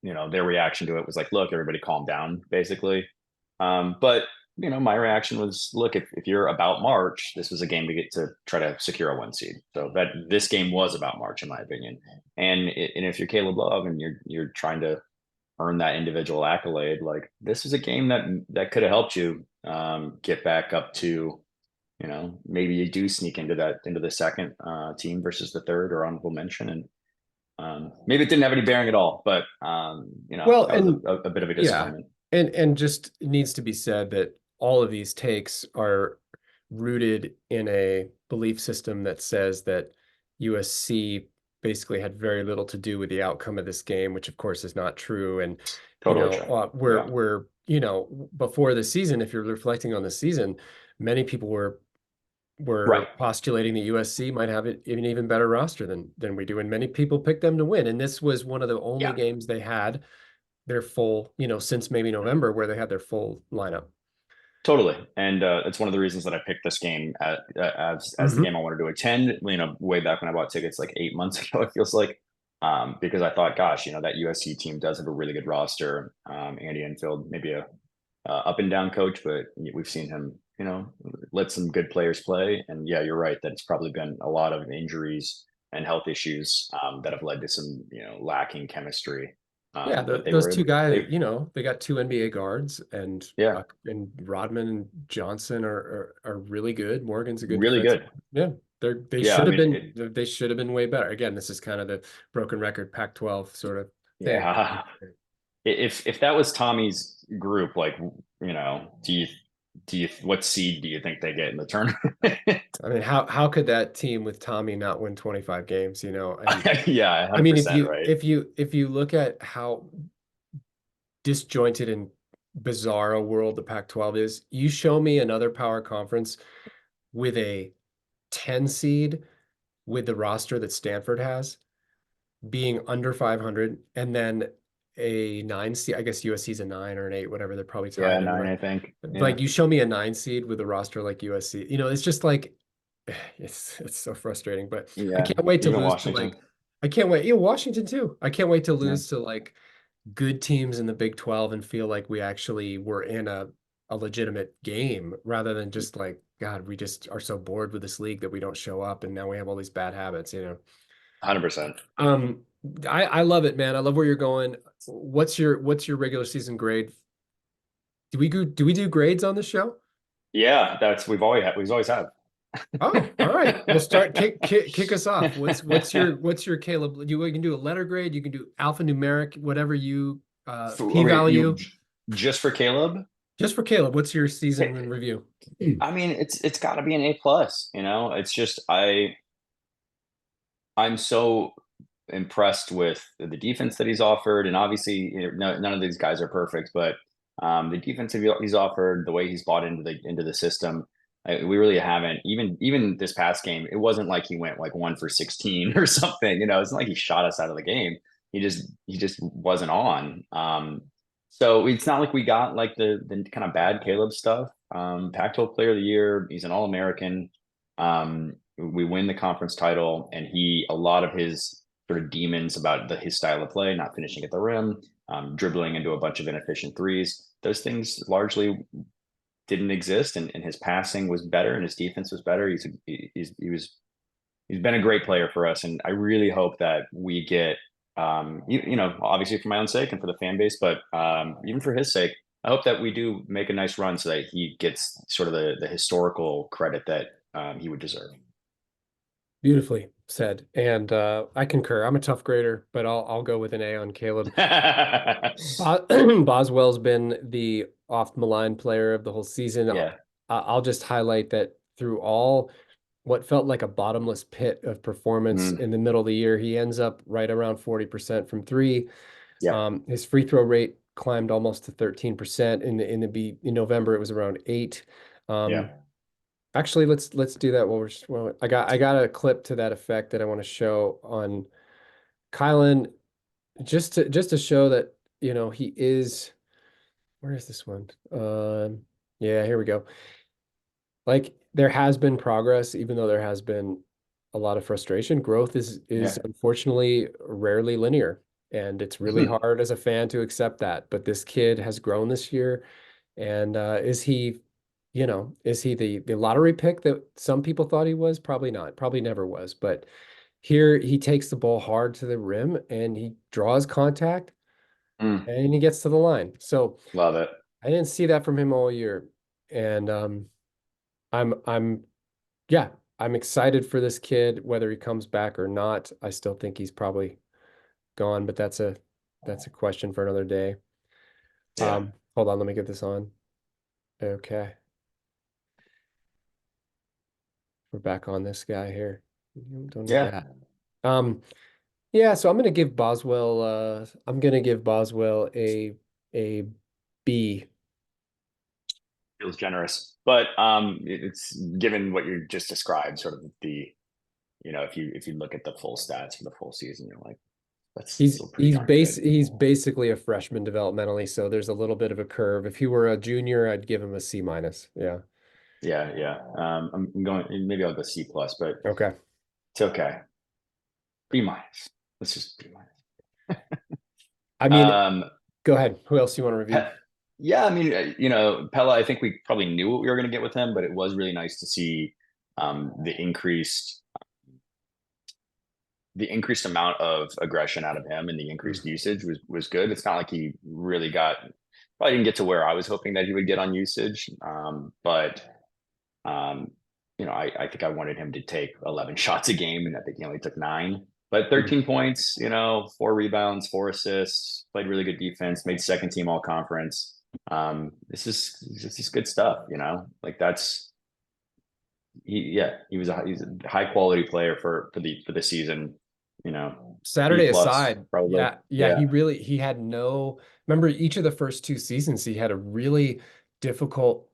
[SPEAKER 2] their reaction to it was like, look, everybody calm down, basically. But my reaction was, look, if you're about March, this was a game to get to try to secure a 1 seed. So that this game was about March, in my opinion. And if you're Caleb Love and you're trying to earn that individual accolade, like this is a game that could have helped you get back up to, maybe you do sneak into the second team versus the third or honorable mention. And maybe it didn't have any bearing at all, but
[SPEAKER 1] Well,
[SPEAKER 2] that was
[SPEAKER 1] and
[SPEAKER 2] a bit of a
[SPEAKER 1] yeah,
[SPEAKER 2] disappointment.
[SPEAKER 1] and just needs to be said that all of these takes are rooted in a belief system that says that USC basically had very little to do with the outcome of this game, which of course is not true. And
[SPEAKER 2] Totally true. Yeah.
[SPEAKER 1] before the season, if you're reflecting on the season, many people were
[SPEAKER 2] Right.
[SPEAKER 1] postulating that USC might have an even better roster than we do, and many people picked them to win. And this was one of the only
[SPEAKER 2] Yeah.
[SPEAKER 1] games they had their full, since maybe November, where they had their full lineup.
[SPEAKER 2] Totally. And it's one of the reasons that I picked this game as the
[SPEAKER 1] Mhm.
[SPEAKER 2] game I wanted to attend, way back when I bought tickets like 8 months ago, it feels like. Because I thought, gosh, that USC team does have a really good roster. Andy Enfield, maybe a up and down coach, but we've seen him, let some good players play. And yeah, you're right that it's probably been a lot of injuries and health issues that have led to some, lacking chemistry.
[SPEAKER 1] Yeah,
[SPEAKER 2] But they
[SPEAKER 1] those
[SPEAKER 2] were
[SPEAKER 1] two
[SPEAKER 2] able,
[SPEAKER 1] guys, they got two NBA guards,
[SPEAKER 2] yeah,
[SPEAKER 1] and Rodman and Johnson are really good. Morgan's a good
[SPEAKER 2] really
[SPEAKER 1] defensive.
[SPEAKER 2] good.
[SPEAKER 1] Yeah, they
[SPEAKER 2] Yeah, I
[SPEAKER 1] should have
[SPEAKER 2] mean,
[SPEAKER 1] been they should have been way better. Again, this is kind of the broken record Pac-12 sort of thing.
[SPEAKER 2] yeah. If that was Tommy's group, like, what seed do you think they get in the tournament?
[SPEAKER 1] I mean, how could that team with Tommy not win 25 games, And
[SPEAKER 2] Yeah,
[SPEAKER 1] I mean,
[SPEAKER 2] 100% right.
[SPEAKER 1] if you look at how disjointed and bizarre a world the Pac-12 is, you show me another power conference with a 10 seed with the roster that Stanford has being under 500, and then a 9 seed. I guess USC's a 9 or an 8, whatever. They're probably
[SPEAKER 2] Yeah,
[SPEAKER 1] tied
[SPEAKER 2] nine,
[SPEAKER 1] anyway.
[SPEAKER 2] I think. Yeah.
[SPEAKER 1] Like, you show me a 9 seed with a roster like USC, it's just like it's so frustrating. But I
[SPEAKER 2] Yeah.
[SPEAKER 1] can't wait to
[SPEAKER 2] Even
[SPEAKER 1] lose to
[SPEAKER 2] Washington.
[SPEAKER 1] like I can't wait. Yeah, Washington too. I can't wait to
[SPEAKER 2] Yeah.
[SPEAKER 1] lose to like good teams in the Big 12 and feel like we actually were in a legitimate game, rather than just like, God, we just are so bored with this league that we don't show up, and now we have all these bad habits.
[SPEAKER 2] 100%.
[SPEAKER 1] Um, I love it, man. I love where you're going. What's your regular season grade? Do we do grades on the show?
[SPEAKER 2] Yeah, we've always had.
[SPEAKER 1] Oh, all right. We'll start kick us off. What's your Caleb? You can do a letter grade, you can do alphanumeric, whatever you
[SPEAKER 2] Okay,
[SPEAKER 1] p-value.
[SPEAKER 2] just for Caleb.
[SPEAKER 1] Just for Caleb, what's your season in review?
[SPEAKER 2] I mean, it's got to be an A plus. It's just I'm so impressed with the defense that he's offered, and obviously, none of these guys are perfect, but the defense he's offered, the way he's bought into the system, we really haven't. Even this past game, it wasn't like he went like 1 for 16 or something. It's not like he shot us out of the game. He just wasn't on. So it's not like we got like the kind of bad Caleb stuff. Pac-12 Player of the Year. He's an All American. We win the conference title, and a lot of his sort of demons about his style of play, not finishing at the rim, dribbling into a bunch of inefficient threes. Those things largely didn't exist, and his passing was better, and his defense was better. He's been a great player for us, and I really hope that we get, obviously for my own sake and for the fan base, but even for his sake, I hope that we do make a nice run so that he gets sort of the historical credit that he would deserve.
[SPEAKER 1] Beautifully said. And I concur. I'm a tough grader, but I'll go with an A on Caleb. Boswell's been the oft maligned player of the whole season.
[SPEAKER 2] Yeah,
[SPEAKER 1] I'll just highlight that through all what felt like a bottomless pit of performance
[SPEAKER 2] mm,
[SPEAKER 1] in the middle of the year, he ends up right around 40% from three.
[SPEAKER 2] yeah,
[SPEAKER 1] His free throw rate climbed almost to 13%. In November, it was around 8.
[SPEAKER 2] yeah.
[SPEAKER 1] Um, Actually, let's do that well, I got a clip to that effect that I want to show on Kylan, just to show that he is Where is this one? Yeah, here we go. Like there has been progress, even though there has been a lot of frustration. Growth is
[SPEAKER 2] Yeah.
[SPEAKER 1] unfortunately rarely linear, and it's really hard as a fan to accept that. But this kid has grown this year, and is he, is he the lottery pick that some people thought he was? Probably not. Probably never was. But here he takes the ball hard to the rim and he draws contact
[SPEAKER 2] Mm,
[SPEAKER 1] and he gets to the line. So
[SPEAKER 2] love it.
[SPEAKER 1] I didn't see that from him all year. And I'm yeah, I'm excited for this kid, whether he comes back or not. I still think he's probably gone, but that's a question for another day.
[SPEAKER 2] Yeah.
[SPEAKER 1] Hold on, let me get this on. Okay, we're back on this guy here. Don't need
[SPEAKER 2] Yeah.
[SPEAKER 1] that. Yeah, so I'm gonna give Boswell a B.
[SPEAKER 2] Feels generous, but it's given what you just described, sort of the, if you look at the full stats for the full season, you're like, that's
[SPEAKER 1] He's
[SPEAKER 2] still pretty
[SPEAKER 1] he's
[SPEAKER 2] darn
[SPEAKER 1] base
[SPEAKER 2] good.
[SPEAKER 1] he's basically a freshman developmentally, so there's a little bit of a curve. If he were a junior, I'd give him a C minus. Yeah.
[SPEAKER 2] Yeah, yeah. I'm going, maybe I'll go C plus, but
[SPEAKER 1] Okay.
[SPEAKER 2] it's okay. B minus. Let's just B
[SPEAKER 1] I mean,
[SPEAKER 2] minus.
[SPEAKER 1] go ahead. Who else do you want to review?
[SPEAKER 2] Pe- yeah, I mean, Pella, I think we probably knew what we were going to get with him, but it was really nice to see the increased amount of aggression out of him and the increased
[SPEAKER 1] Mm.
[SPEAKER 2] usage was good. It's not like he really probably didn't get to where I was hoping that he would get on usage. But um, I think I wanted him to take 11 shots a game, and I think he only took 9. But
[SPEAKER 1] Mm.
[SPEAKER 2] 13 points, 4 rebounds, 4 assists, played really good defense, made second team all conference. This is good stuff. Like that's he's a high quality player for the season, B
[SPEAKER 1] Saturday
[SPEAKER 2] plus
[SPEAKER 1] aside,
[SPEAKER 2] probably.
[SPEAKER 1] yeah,
[SPEAKER 2] Yeah,
[SPEAKER 1] he had no, remember each of the first two seasons, he had a really difficult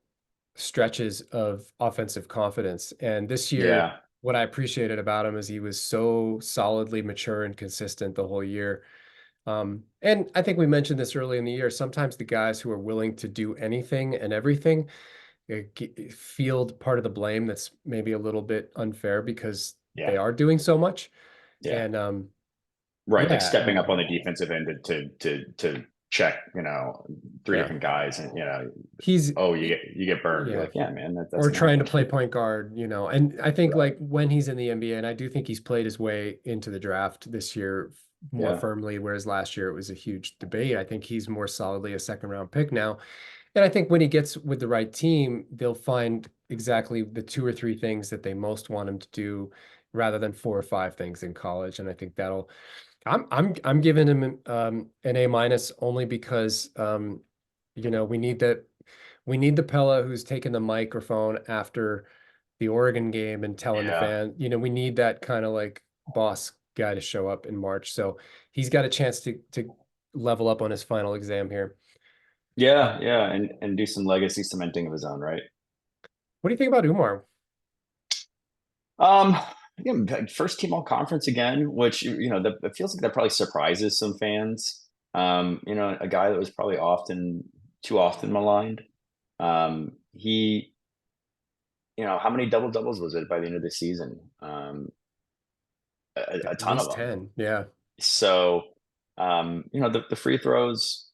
[SPEAKER 1] stretches of offensive confidence. And this year,
[SPEAKER 2] yeah,
[SPEAKER 1] what I appreciated about him is he was so solidly mature and consistent the whole year. And I think we mentioned this early in the year. Sometimes the guys who are willing to do anything and everything field part of the blame that's maybe a little bit unfair because they
[SPEAKER 2] yeah,
[SPEAKER 1] are doing so much.
[SPEAKER 2] yeah.
[SPEAKER 1] And
[SPEAKER 2] Right, like
[SPEAKER 1] yeah,
[SPEAKER 2] stepping up on the defensive end to check, three
[SPEAKER 1] yeah,
[SPEAKER 2] different guys, and
[SPEAKER 1] he's
[SPEAKER 2] oh, you get burned. You're
[SPEAKER 1] yeah,
[SPEAKER 2] like, yeah, man, that
[SPEAKER 1] or
[SPEAKER 2] doesn't
[SPEAKER 1] trying to
[SPEAKER 2] happen.
[SPEAKER 1] play point guard, and I think
[SPEAKER 2] Right.
[SPEAKER 1] like when he's in the NBA, and I do think he's played his way into the draft this year more
[SPEAKER 2] Yeah.
[SPEAKER 1] firmly, whereas last year it was a huge debate. I think he's more solidly a second round pick now. And I think when he gets with the right team, they'll find exactly the 2 or 3 things that they most want him to do rather than 4 or 5 things in college. And I think I'm giving him an A minus only because we need the Pella who's taking the microphone after the Oregon game and telling the
[SPEAKER 2] Yeah.
[SPEAKER 1] fan, we need that kind of like boss guy to show up in March. So he's got a chance to level up on his final exam here.
[SPEAKER 2] Yeah,
[SPEAKER 1] Um,
[SPEAKER 2] yeah, and do some legacy cementing of his own, right?
[SPEAKER 1] what do you think about Umar?
[SPEAKER 2] Um, again, first team all conference again, which that feels like that probably surprises some fans. A guy that was probably too often maligned. He, how many double doubles was it by the end of the season? A
[SPEAKER 1] At
[SPEAKER 2] ton of
[SPEAKER 1] least
[SPEAKER 2] them.
[SPEAKER 1] 10. Yeah.
[SPEAKER 2] So, the free throws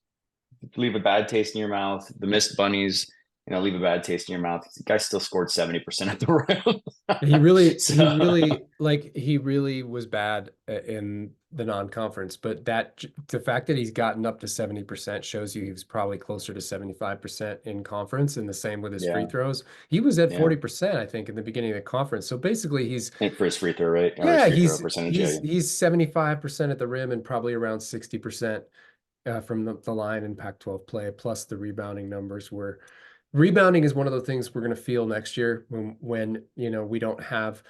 [SPEAKER 2] leave a bad taste in your mouth. The missed bunnies, leave a bad taste in your mouth. The guy still scored 70% at the rim.
[SPEAKER 1] He really, he
[SPEAKER 2] So
[SPEAKER 1] really, like, he really was bad in the non-conference, but the fact that he's gotten up to 70% shows you he was probably closer to 75% in conference, and the same with his free
[SPEAKER 2] yeah,
[SPEAKER 1] throws. He was at
[SPEAKER 2] yeah.
[SPEAKER 1] 40%, I think, in the beginning of the conference. So basically
[SPEAKER 2] And for his free throw rate or his
[SPEAKER 1] yeah,
[SPEAKER 2] free throw
[SPEAKER 1] he's
[SPEAKER 2] percentage, yeah,
[SPEAKER 1] he's he's 75% at the rim and probably around 60% from the line in Pac-12 play, plus the rebounding numbers were rebounding is one of the things we're going to feel next year when we don't have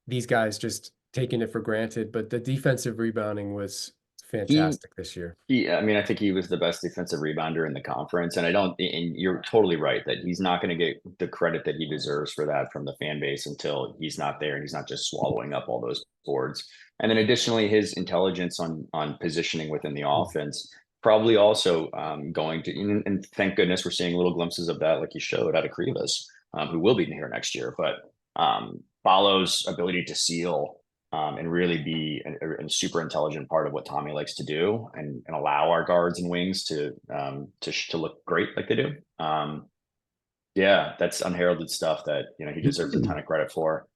[SPEAKER 1] these guys just taking it for granted. But the defensive rebounding was
[SPEAKER 2] he
[SPEAKER 1] fantastic this year.
[SPEAKER 2] I mean, I think he was the best defensive rebounder in the conference, and I don't. And you're totally right that he's not going to get the credit that he deserves for that from the fan base until he's not there and he's not just swallowing up all those boards. And then additionally, his intelligence on positioning within the
[SPEAKER 1] Mm.
[SPEAKER 2] offense. probably also going to, and thank goodness we're seeing little glimpses of that, like you showed out of Krivas, who will be here next year. But Paulo's ability to seal and really be a super intelligent part of what Tommy likes to do, and allow our guards and wings to look great like they do. Yeah, that's unheralded stuff that he deserves a ton of credit for.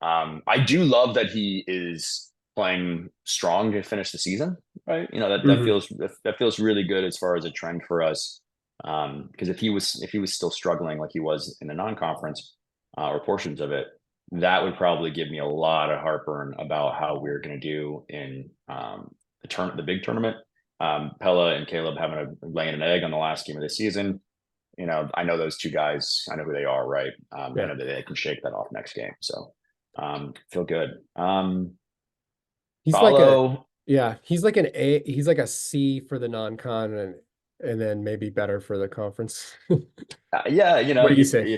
[SPEAKER 2] I do love that he is playing strong to finish the season, right?
[SPEAKER 1] Mhm.
[SPEAKER 2] That feels really good as far as a trend for us. Because if he was still struggling like he was in the non-conference or portions of it, that would probably give me a lot of heartburn about how we're going to do in the big tournament. Pella and Caleb having to lay an egg on the last game of the season. I know those two guys. I know who they are, right? I
[SPEAKER 1] Yeah.
[SPEAKER 2] know that they can shake that off next game. So feel good.
[SPEAKER 1] He's like a,
[SPEAKER 2] Follow.
[SPEAKER 1] yeah, he's like an A, he's like a C for the non-con and then maybe better for the conference.
[SPEAKER 2] Yeah,
[SPEAKER 1] What do you say?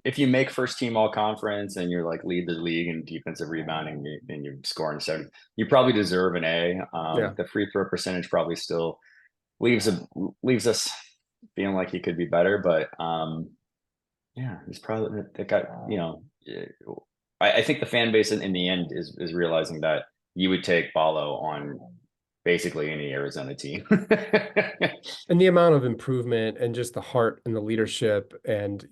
[SPEAKER 2] if you make first team all conference and you're like lead the league in defensive rebounding and you're scoring 70, you probably deserve an A.
[SPEAKER 1] Yeah.
[SPEAKER 2] The free throw percentage probably still leaves us feeling like he could be better, but yeah, he's probably that got I think the fan base in the end is realizing that you would take Balo on basically any Arizona team.
[SPEAKER 1] And the amount of improvement and just the heart and the leadership and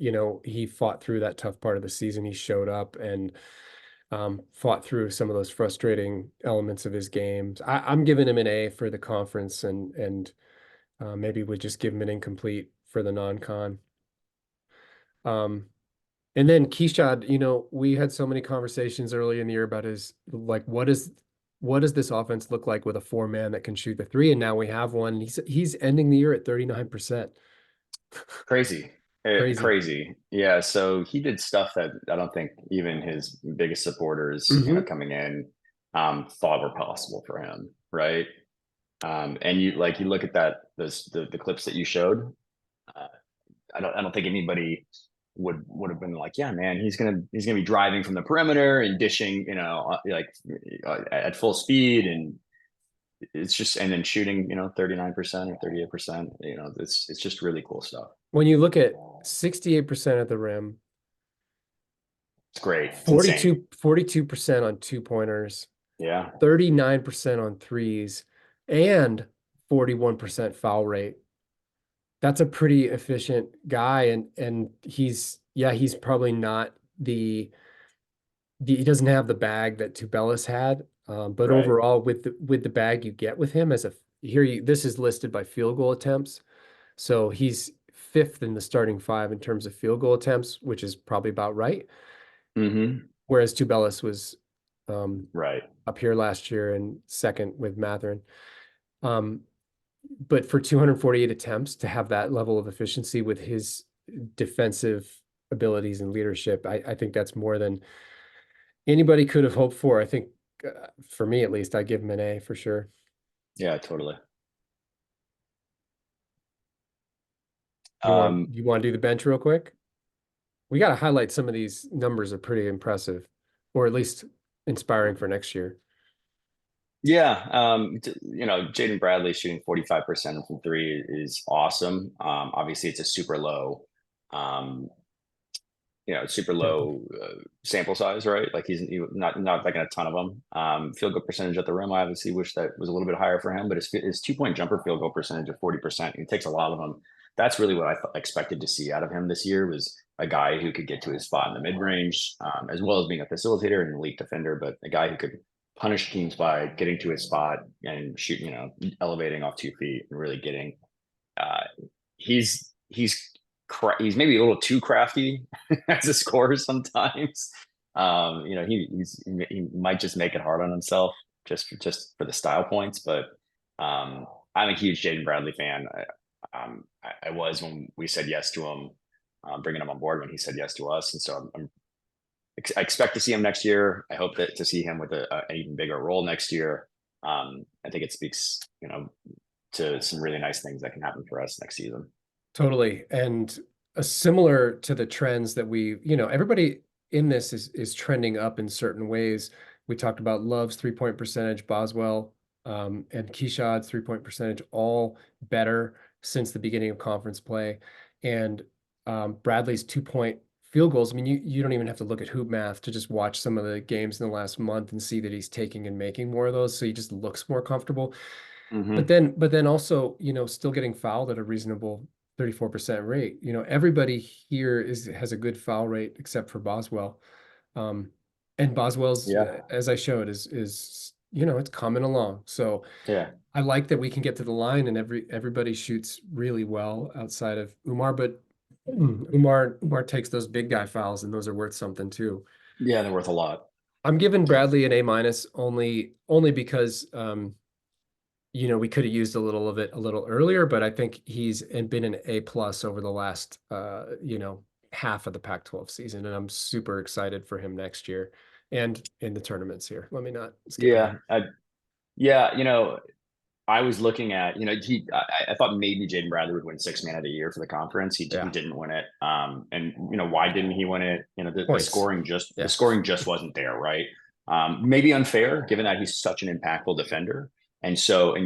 [SPEAKER 1] he fought through that tough part of the season. He showed up and fought through some of those frustrating elements of his games. I'm giving him an A for the conference and maybe we just give him an incomplete for the non-con. Um, and then Keishad, we had so many conversations early in the year about his like what does this offense look like with a four-man that can shoot the three? And now we have one. And he's ending the year at 39%.
[SPEAKER 2] Crazy.
[SPEAKER 1] Crazy.
[SPEAKER 2] Crazy. Yeah. So he did stuff that I don't think even his biggest supporters,
[SPEAKER 1] Hmm.
[SPEAKER 2] coming in, thought were possible for him. Right. And you look at the clips that you showed. Uh, I don't think anybody would have been like, yeah, man, he's gonna be driving from the perimeter and dishing, at full speed, and it's just and then shooting, 39% or 38%. It's just really cool stuff.
[SPEAKER 1] When you look at 68% at the rim,
[SPEAKER 2] It's great. It's insane.
[SPEAKER 1] 42% on two-pointers,
[SPEAKER 2] Yeah.
[SPEAKER 1] 39% on threes, and 41% foul rate. That's a pretty efficient guy. And he's probably not he doesn't have the bag that Tubelis had. But
[SPEAKER 2] Right.
[SPEAKER 1] overall, with the bag you get with him this is listed by field goal attempts. So he's fifth in the starting five in terms of field goal attempts, which is probably about right.
[SPEAKER 2] Mm-hmm.
[SPEAKER 1] Whereas Tubelis was um,
[SPEAKER 2] Right.
[SPEAKER 1] up here last year and second with Matherin. Um, but for 248 attempts to have that level of efficiency with his defensive abilities and leadership, I think that's more than anybody could have hoped for. I think for me at least, I give him an A for sure.
[SPEAKER 2] Yeah, totally.
[SPEAKER 1] You want
[SPEAKER 2] Um,
[SPEAKER 1] you want to do the bench real quick? We got to highlight some of these numbers are pretty impressive, or at least inspiring for next year.
[SPEAKER 2] yeah. Jaden Bradley shooting 45% from three is awesome. Obviously it's a um, super
[SPEAKER 1] Sample.
[SPEAKER 2] low sample size, right? Like he's not like in a ton of them. Field goal percentage at the rim, I obviously wish that was a little bit higher for him, but his 2 point jumper field goal percentage of 40%. He takes a lot of them. That's really what I expected to see out of him this year, was a guy who could get to his spot in the mid range, as well as being a facilitator and an elite defender, but a guy who could punish teams by getting to his spot and shoot, elevating off 2 feet and really getting. Uh, he's maybe a little too crafty as a scorer sometimes. He might just make it hard on himself just for the style points. But I'm a huge Jaden Bradley fan. I was when we said yes to him, bringing him on board when he said yes to us, and so I expect to see him next year. I hope to see him with an even bigger role next year. I think it speaks, to some really nice things that can happen for us next season.
[SPEAKER 1] Totally. And similar to the trends that everybody in this is trending up in certain ways. We talked about Love's 3-point percentage, Boswell, and key shots, 3-point percentage, all better since the beginning of conference play. And Bradley's 2-point field goals. I mean, you don't even have to look at hoop math to just watch some of the games in the last month and see that he's taking and making more of those. So he just looks more comfortable.
[SPEAKER 2] Hmm.
[SPEAKER 1] But then also, still getting fouled at a reasonable 34% rate. Everybody here has a good foul rate except for Boswell. Um, and Boswell's,
[SPEAKER 2] Yeah.
[SPEAKER 1] as I showed, is it's coming along. So
[SPEAKER 2] Yeah.
[SPEAKER 1] I like that we can get to the line and everybody shoots really well outside of Umar, but Umar takes those big guy fouls and those are worth something too.
[SPEAKER 2] Yeah. They're worth a lot.
[SPEAKER 1] I'm giving Bradley an A minus only because we could have used a little of it a little earlier, but I think he's been an A plus over the last half of the Pac-12 season, and I'm super excited for him next year and in the tournaments here. Let me not skip
[SPEAKER 2] Yeah.
[SPEAKER 1] ahead.
[SPEAKER 2] Yeah. I was looking at, I thought maybe Jaden Bradley would win six man of the year for the conference. He
[SPEAKER 1] Yeah,
[SPEAKER 2] didn't win it. And why didn't he win it? The
[SPEAKER 1] points.
[SPEAKER 2] the
[SPEAKER 1] Yeah.
[SPEAKER 2] scoring just wasn't there, right? Maybe unfair given that he's such an impactful defender. And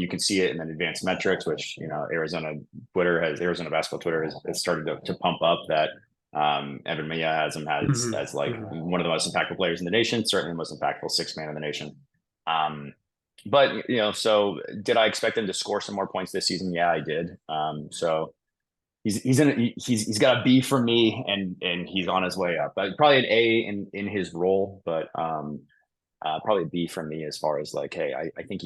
[SPEAKER 2] you can see it in the advanced metrics, which, Arizona basketball Twitter has started to pump up that, Evan Maya has him
[SPEAKER 1] Mhm,
[SPEAKER 2] as like
[SPEAKER 1] mhm.
[SPEAKER 2] one of the most impactful players in the nation, certainly the most impactful six man in the nation. But so did I expect him to score some more points this season? Yeah, I did. So he's got a B from me, and he's on his way up. Probably an A in his role, but probably a B from me as far as like, hey, I think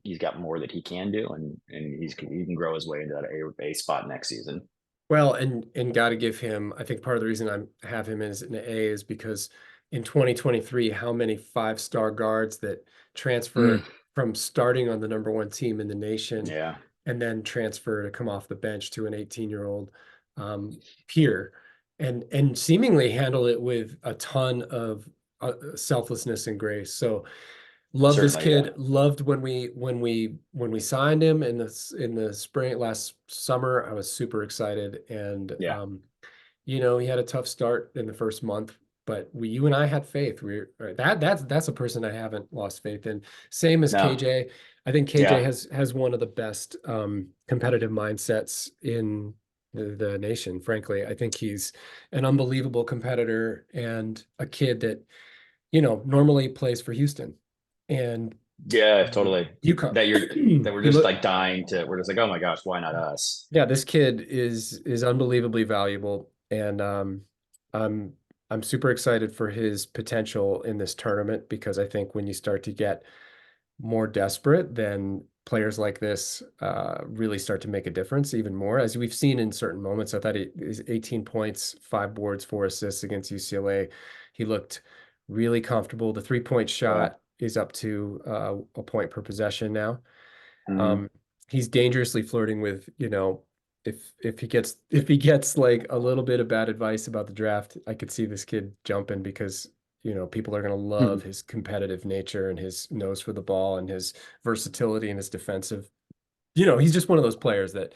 [SPEAKER 2] he's got more that he can do, and he can grow his way into that A spot next season.
[SPEAKER 1] Well, and got to give him. I think part of the reason I have him as an A is because in 2023, how many five-star guards that
[SPEAKER 2] Mm,
[SPEAKER 1] transfer from starting on the number one team in the nation
[SPEAKER 2] yeah,
[SPEAKER 1] and then transfer to come off the bench to an 18-year-old peer and seemingly handle it with a ton of selflessness and grace. So love this
[SPEAKER 2] certainly, yeah,
[SPEAKER 1] kid. Loved when we signed him in the spring last summer. I was super excited, and
[SPEAKER 2] yeah,
[SPEAKER 1] he had a tough start in the first month, but you and I had faith. That's a person I haven't lost faith in. Same as
[SPEAKER 2] no,
[SPEAKER 1] KJ. I think KJ
[SPEAKER 2] yeah,
[SPEAKER 1] has one of the best competitive mindsets in the nation. Frankly, I think he's an unbelievable competitor and a kid that normally plays for Houston and
[SPEAKER 2] yeah, totally.
[SPEAKER 1] UConn.
[SPEAKER 2] That that we're
[SPEAKER 1] He
[SPEAKER 2] just
[SPEAKER 1] look,
[SPEAKER 2] like dying to. We're just like, oh my gosh, why not us?
[SPEAKER 1] yeah, this kid is unbelievably valuable, and I'm I'm super excited for his potential in this tournament because I think when you start to get more desperate, then players like this really start to make a difference even more, as we've seen in certain moments. I thought his 18 points, 5 boards, 4 assists against UCLA. He looked really comfortable. The 3-point
[SPEAKER 2] Yeah.
[SPEAKER 1] shot is up to a point per possession now.
[SPEAKER 2] Mhm.
[SPEAKER 1] Um, he's dangerously flirting with, if he gets like a little bit of bad advice about the draft, I could see this kid jumping because people are going to love his competitive nature and his nose for the ball and his versatility and his defensive. He's just one of those players that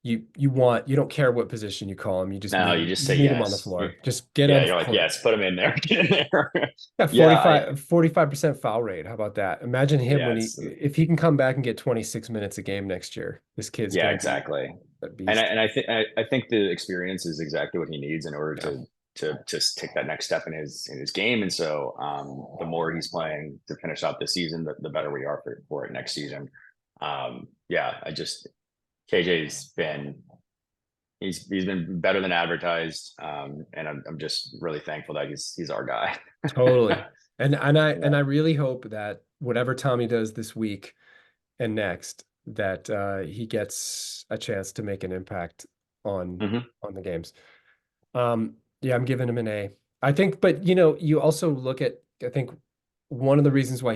[SPEAKER 1] you don't care what position you call him, you just
[SPEAKER 2] No, you
[SPEAKER 1] need
[SPEAKER 2] just say
[SPEAKER 1] you need him on the
[SPEAKER 2] yes.
[SPEAKER 1] floor. Just get on
[SPEAKER 2] Yeah,
[SPEAKER 1] the
[SPEAKER 2] you're like,
[SPEAKER 1] court.
[SPEAKER 2] yes, put him in there. Get in there.
[SPEAKER 1] Yeah,
[SPEAKER 2] Yeah,
[SPEAKER 1] 45% foul rate. How about that? Imagine him
[SPEAKER 2] yeah,
[SPEAKER 1] when if he can come back and get 26 minutes a game next year. This kid's
[SPEAKER 2] yeah,
[SPEAKER 1] gonna be
[SPEAKER 2] exactly.
[SPEAKER 1] a
[SPEAKER 2] And
[SPEAKER 1] beast.
[SPEAKER 2] I think the experience is exactly what he needs in order
[SPEAKER 1] Yeah.
[SPEAKER 2] to just take that next step in his game. And so the more he's playing to finish out this season, the better we are for it next season. Yeah, KJ's been he's been better than advertised. And I'm just really thankful that he's our guy.
[SPEAKER 1] Totally. And I
[SPEAKER 2] Yeah.
[SPEAKER 1] really hope that whatever Tommy does this week and next, that he gets a chance to make an impact on
[SPEAKER 2] Hmm.
[SPEAKER 1] on the games. Yeah, I'm giving him an A. I think, but you also look at, I think one of the reasons why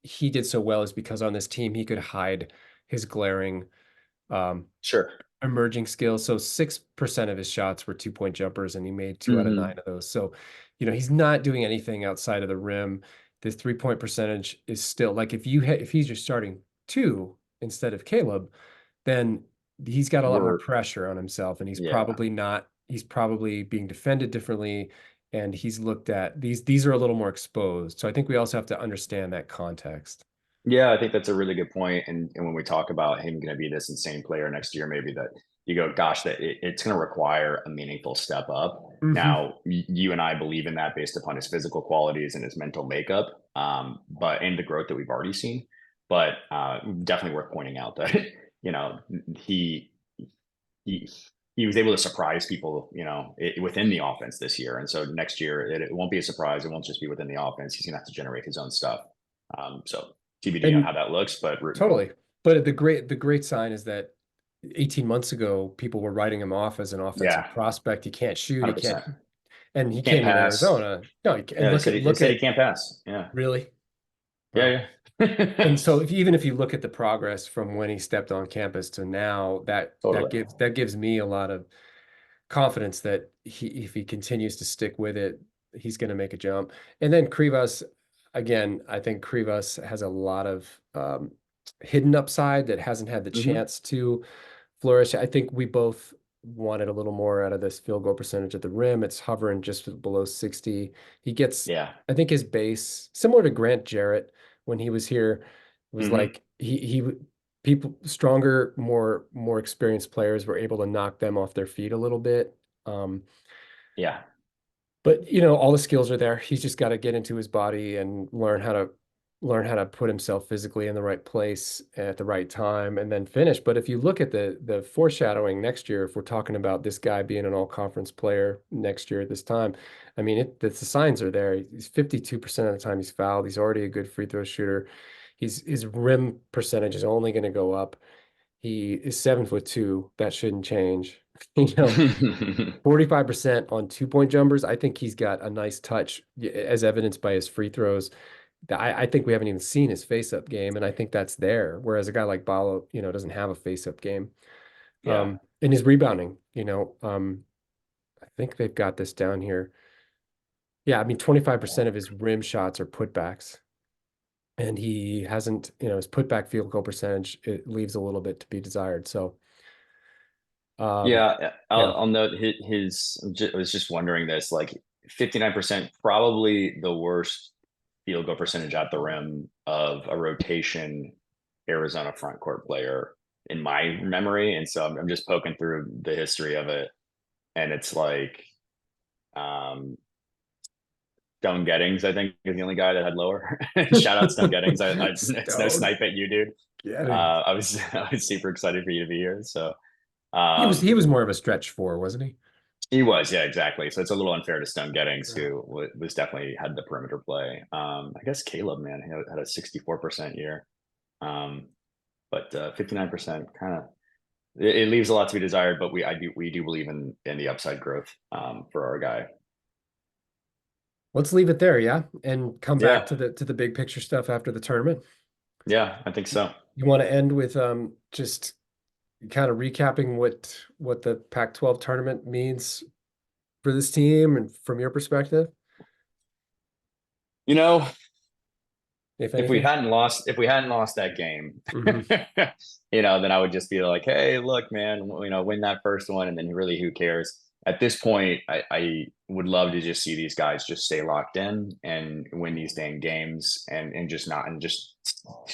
[SPEAKER 1] he did so well is because on this team he could hide his glaring um
[SPEAKER 2] Sure.
[SPEAKER 1] emerging skills. So 6% of his shots were 2-point jumpers, and he made two out of
[SPEAKER 2] Hmm.
[SPEAKER 1] nine of those. So, he's not doing anything outside of the rim. This 3-point percentage is still like if he's your starting two instead of Caleb, then he's got a lot more
[SPEAKER 2] We're
[SPEAKER 1] pressure on himself, and
[SPEAKER 2] yeah.
[SPEAKER 1] he's probably being defended differently, and he's looked at these are a little more exposed. So I think we also have to understand that context.
[SPEAKER 2] Yeah, I think that's a really good point. And when we talk about him going to be this insane player next year, maybe that you go, gosh, that it's going to require a meaningful step up.
[SPEAKER 1] Hmm.
[SPEAKER 2] Now, you and I believe in that based upon his physical qualities and his mental makeup, but and the growth that we've already seen. But definitely worth pointing out that you know he he he was able to surprise people, within the offense this year. And so next year, it won't be a surprise. It won't just be within the offense. He's going to have to generate his own stuff. So TBD on how
[SPEAKER 1] And
[SPEAKER 2] that looks, but rooting for him.
[SPEAKER 1] totally. But the great sign is that 18 months ago, people were writing him off as an
[SPEAKER 2] Yeah,
[SPEAKER 1] offensive prospect. He can't shoot. He can't.
[SPEAKER 2] 100%.
[SPEAKER 1] And he
[SPEAKER 2] Can't
[SPEAKER 1] came to
[SPEAKER 2] pass.
[SPEAKER 1] Arizona. No, and
[SPEAKER 2] Yeah, they
[SPEAKER 1] look
[SPEAKER 2] said he
[SPEAKER 1] at
[SPEAKER 2] can't pass. Yeah,
[SPEAKER 1] really. Wow.
[SPEAKER 2] yeah, yeah.
[SPEAKER 1] And so even if you look at the progress from when he stepped on campus to now, that
[SPEAKER 2] Totally.
[SPEAKER 1] gives me a lot of confidence that if he continues to stick with it, he's going to make a jump. And then Krivas, again, I think Krivas has a lot of hidden upside that hasn't had the
[SPEAKER 2] Hmm.
[SPEAKER 1] chance to flourish. I think we both wanted a little more out of this field goal percentage at the rim. It's hovering just below 60. He gets,
[SPEAKER 2] Yeah.
[SPEAKER 1] I think his base, similar to Grant Jarrett when he was here, was
[SPEAKER 2] Hmm.
[SPEAKER 1] like people stronger, more experienced players were able to knock them off their feet a little bit. Um,
[SPEAKER 2] Yeah.
[SPEAKER 1] but all the skills are there. He's just got to get into his body and learn how to put himself physically in the right place at the right time and then finish. But if you look at the foreshadowing next year, if we're talking about this guy being an all-conference player next year at this time, I mean, the signs are there. He's 52% of the time he's fouled. He's already a good free throw shooter. His rim percentage is only going to go up. He is 7'2". That shouldn't change. You know, 45% on 2-point jumpers. I think he's got a nice touch, as evidenced by his free throws. I think we haven't even seen his face-up game, and I think that's there. Whereas a guy like Balo, doesn't have a face-up game.
[SPEAKER 2] Yeah.
[SPEAKER 1] And his rebounding, I think they've got this down here. Yeah, I mean, 25% of his rim shots are putbacks, and he hasn't, his putback field goal percentage, it leaves a little bit to be desired. So, um,
[SPEAKER 2] Yeah,
[SPEAKER 1] yeah.
[SPEAKER 2] I'll note I was just wondering this, like 59%, probably the worst field goal percentage at the rim of a rotation Arizona front court player in my memory. And so I'm just poking through the history of it. And it's like, um, Stone Gettings, I think, is the only guy that had lower. Shout out Stone Gettings. It's no
[SPEAKER 1] Stone
[SPEAKER 2] snipe at you, dude.
[SPEAKER 1] getting.
[SPEAKER 2] I was super excited for you to be here. So,
[SPEAKER 1] He was more of a stretch four, wasn't he?
[SPEAKER 2] he was, yeah, exactly. So it's a little unfair to Stone Gettings,
[SPEAKER 1] Yeah.
[SPEAKER 2] who was definitely had the perimeter play. I guess Caleb, man, he had a 64% year, um, but 59% kind of it leaves a lot to be desired. But we do believe in the upside growth for our guy.
[SPEAKER 1] Let's leave it there, yeah, and come back
[SPEAKER 2] Yeah,
[SPEAKER 1] to the big picture stuff after the tournament.
[SPEAKER 2] yeah, I think so.
[SPEAKER 1] You want to end with just kind of recapping what the Pac-12 tournament means for this team and from your perspective,
[SPEAKER 2] You know,
[SPEAKER 1] if anything.
[SPEAKER 2] if we hadn't lost that game,
[SPEAKER 1] Hmm.
[SPEAKER 2] then I would just be like, hey, look, man, win that first one, and then really, who cares? At this point, I would love to just see these guys just stay locked in and win these dang games and just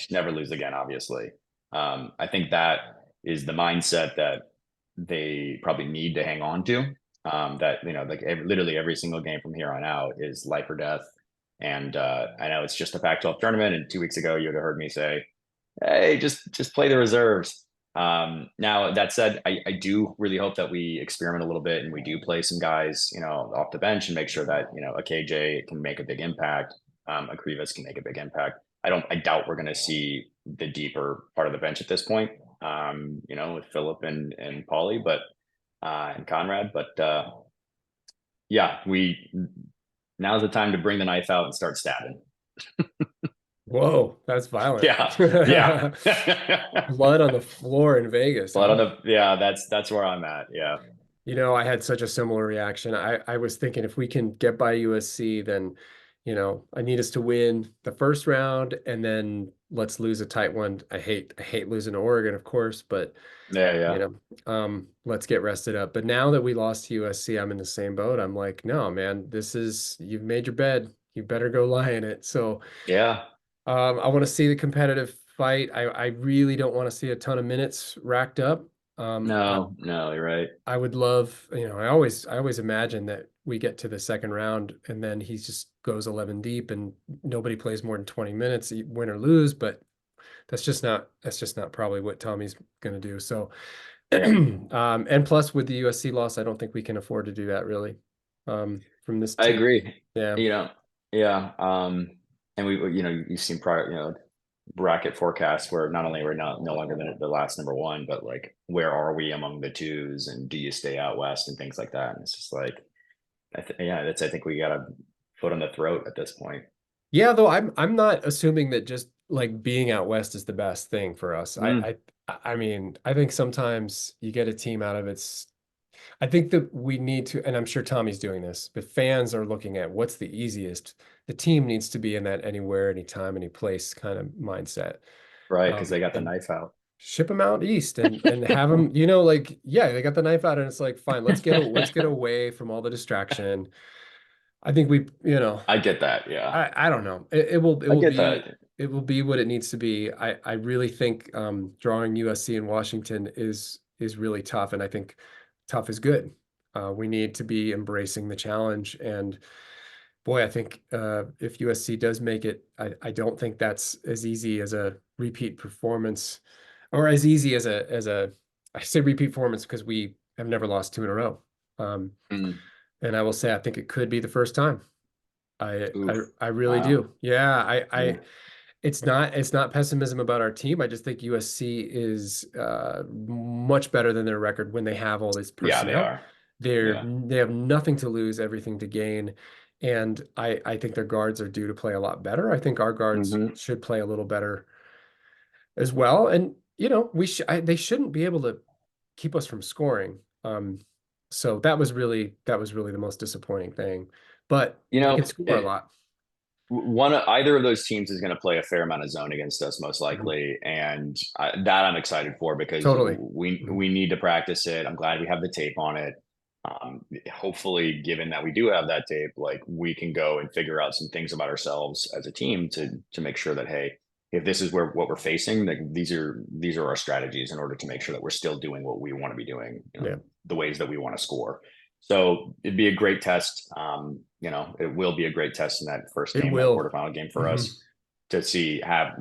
[SPEAKER 2] never lose again. Obviously, I think that is the mindset that they probably need to hang on to. That like literally every single game from here on out is life or death. And I know it's just a Pac-12 tournament. And 2 weeks ago, you'd have heard me say, "Hey, just play the reserves." Now that said, I do really hope that we experiment a little bit and we do play some guys, off the bench and make sure that a KJ can make a big impact, a Krivas can make a big impact. I doubt we're going to see the deeper part of the bench at this point. With Philip and Paulie, but and Conrad, but yeah, we now's the time to bring the knife out and start stabbing.
[SPEAKER 1] Whoa, that's violent.
[SPEAKER 2] Yeah, yeah.
[SPEAKER 1] Blood on the floor in Vegas,
[SPEAKER 2] But
[SPEAKER 1] huh?
[SPEAKER 2] on the yeah, that's where I'm at. Yeah,
[SPEAKER 1] I had such a similar reaction. I was thinking if we can get by USC, then, I need us to win the first round and then let's lose a tight one. I hate losing to Oregon, of course, but
[SPEAKER 2] yeah, yeah,
[SPEAKER 1] let's get rested up. But now that we lost to USC, I'm in the same boat. I'm like, no, man, you've made your bed. You better go lie in it. So,
[SPEAKER 2] yeah.
[SPEAKER 1] I want to see the competitive fight. I really don't want to see a ton of minutes racked up. I,
[SPEAKER 2] No, no, you're right.
[SPEAKER 1] I would love, I always imagine that we get to the second round and then he just goes 11 deep and nobody plays more than 20 minutes, win or lose, but that's just not probably what Tommy's going to do. So,
[SPEAKER 2] Yeah,
[SPEAKER 1] and plus with the USC loss, I don't think we can afford to do that really. From this
[SPEAKER 2] I
[SPEAKER 1] team.
[SPEAKER 2] agree.
[SPEAKER 1] Yeah,
[SPEAKER 2] You know, yeah. And you've seen prior, bracket forecasts where not only we're not no longer the last number one, but like where are we among the twos, and do you stay out west and things like that. And it's just like, I think we got a foot on the throat at this point.
[SPEAKER 1] yeah. Though I'm not assuming that just like being out west is the best thing for us.
[SPEAKER 2] Mm,
[SPEAKER 1] I mean, I think sometimes you get a team out of its. I think that we need to, and I'm sure Tommy's doing this, but fans are looking at what's the easiest. The team needs to be in that anywhere, anytime, any place kind of mindset.
[SPEAKER 2] right, because they got the
[SPEAKER 1] And
[SPEAKER 2] knife out.
[SPEAKER 1] ship them out east and have them, like, yeah, they got the knife out and it's like, fine, let's get away from all the distraction. I think
[SPEAKER 2] I get that. Yeah,
[SPEAKER 1] I don't know. It will it
[SPEAKER 2] I
[SPEAKER 1] will
[SPEAKER 2] get
[SPEAKER 1] be
[SPEAKER 2] that.
[SPEAKER 1] it will be what it needs to be. I really think drawing USC and Washington is really tough, and I think tough is good. We need to be embracing the challenge, and boy, I think if USC does make it, I don't think that's as easy as a repeat performance, or as easy as a I say repeat performance because we have never lost two in a row. Um,
[SPEAKER 2] Mm,
[SPEAKER 1] and I will say I think it could be the first time.
[SPEAKER 2] oof.
[SPEAKER 1] I really
[SPEAKER 2] Wow.
[SPEAKER 1] do. Yeah,
[SPEAKER 2] Yeah.
[SPEAKER 1] it's not pessimism about our team. I just think USC is much better than their record when they have all this
[SPEAKER 2] Yeah, they
[SPEAKER 1] personnel.
[SPEAKER 2] are.
[SPEAKER 1] They're
[SPEAKER 2] Yeah.
[SPEAKER 1] they have nothing to lose, everything to gain. And I think their guards are due to play a lot better. I think our guards
[SPEAKER 2] Hmm.
[SPEAKER 1] should play a little better as well. And they shouldn't be able to keep us from scoring. So that was really the most disappointing thing. But
[SPEAKER 2] You
[SPEAKER 1] they can
[SPEAKER 2] know,
[SPEAKER 1] score a lot.
[SPEAKER 2] either of those teams is going to play a fair amount of zone against us, most
[SPEAKER 1] Mhm.
[SPEAKER 2] likely, and that I'm excited for because
[SPEAKER 1] Totally.
[SPEAKER 2] we
[SPEAKER 1] Mhm.
[SPEAKER 2] we need to practice it. I'm glad we have the tape on it. Hopefully, given that we do have that tape, like we can go and figure out some things about ourselves as a team to make sure that, hey, if this is what we're facing, like these are our strategies in order to make sure that we're still doing what we want to be doing,
[SPEAKER 1] Yeah,
[SPEAKER 2] the ways that we want to score. So it'd be a great test. It will be a great test in that first
[SPEAKER 1] it
[SPEAKER 2] game, that
[SPEAKER 1] will.
[SPEAKER 2] quarterfinal game for
[SPEAKER 1] Mhm.
[SPEAKER 2] us, to see have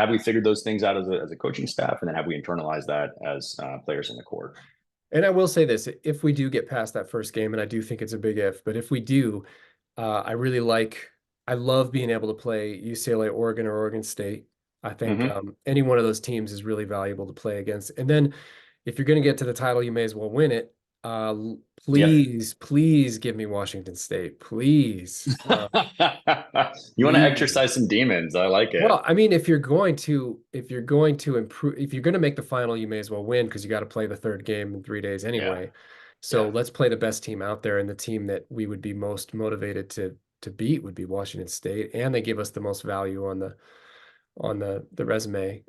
[SPEAKER 2] we figured those things out as a coaching staff, and then have we internalized that as players in the court.
[SPEAKER 1] And I will say this, if we do get past that first game, and I do think it's a big if, but if we do, I love being able to play UCLA, Oregon, or Oregon State. I think
[SPEAKER 2] Mm-hmm.
[SPEAKER 1] any one of those teams is really valuable to play against. And then if you're going to get to the title, you may as well win it.
[SPEAKER 2] Yep.
[SPEAKER 1] Please, please give me Washington State, please.
[SPEAKER 2] You want to
[SPEAKER 1] Please.
[SPEAKER 2] exercise some demons? I like it.
[SPEAKER 1] Well, I mean, if you're going to improve, if you're going to make the final, you may as well win because you got to play the third game in 3 days
[SPEAKER 2] Yeah.
[SPEAKER 1] anyway. So
[SPEAKER 2] Yeah.
[SPEAKER 1] let's play the best team out there, and the team that we would be most motivated to beat would be Washington State, and they give us the most value on the resume.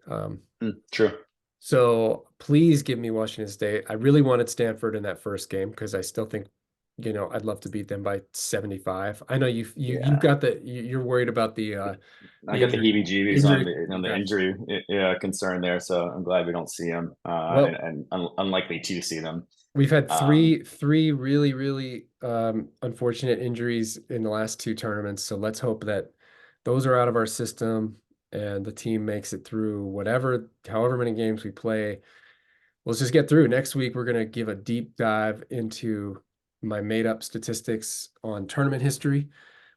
[SPEAKER 2] True.
[SPEAKER 1] So please give me Washington State. I really wanted Stanford in that first game because I still think, I'd love to beat them by 75. I know you've
[SPEAKER 2] Yeah.
[SPEAKER 1] got you're worried about
[SPEAKER 2] I
[SPEAKER 1] the
[SPEAKER 2] got the
[SPEAKER 1] injury
[SPEAKER 2] heebie-jeebies on
[SPEAKER 1] injury.
[SPEAKER 2] the
[SPEAKER 1] Yeah.
[SPEAKER 2] injury, concern there. So I'm glad we don't see them,
[SPEAKER 1] Well,
[SPEAKER 2] and unlikely to see them.
[SPEAKER 1] we've had
[SPEAKER 2] Um,
[SPEAKER 1] three really, really unfortunate injuries in the last two tournaments. So let's hope that those are out of our system and the team makes it through however many games we play. Let's just get through. Next week, we're going to give a deep dive into my made up statistics on tournament history.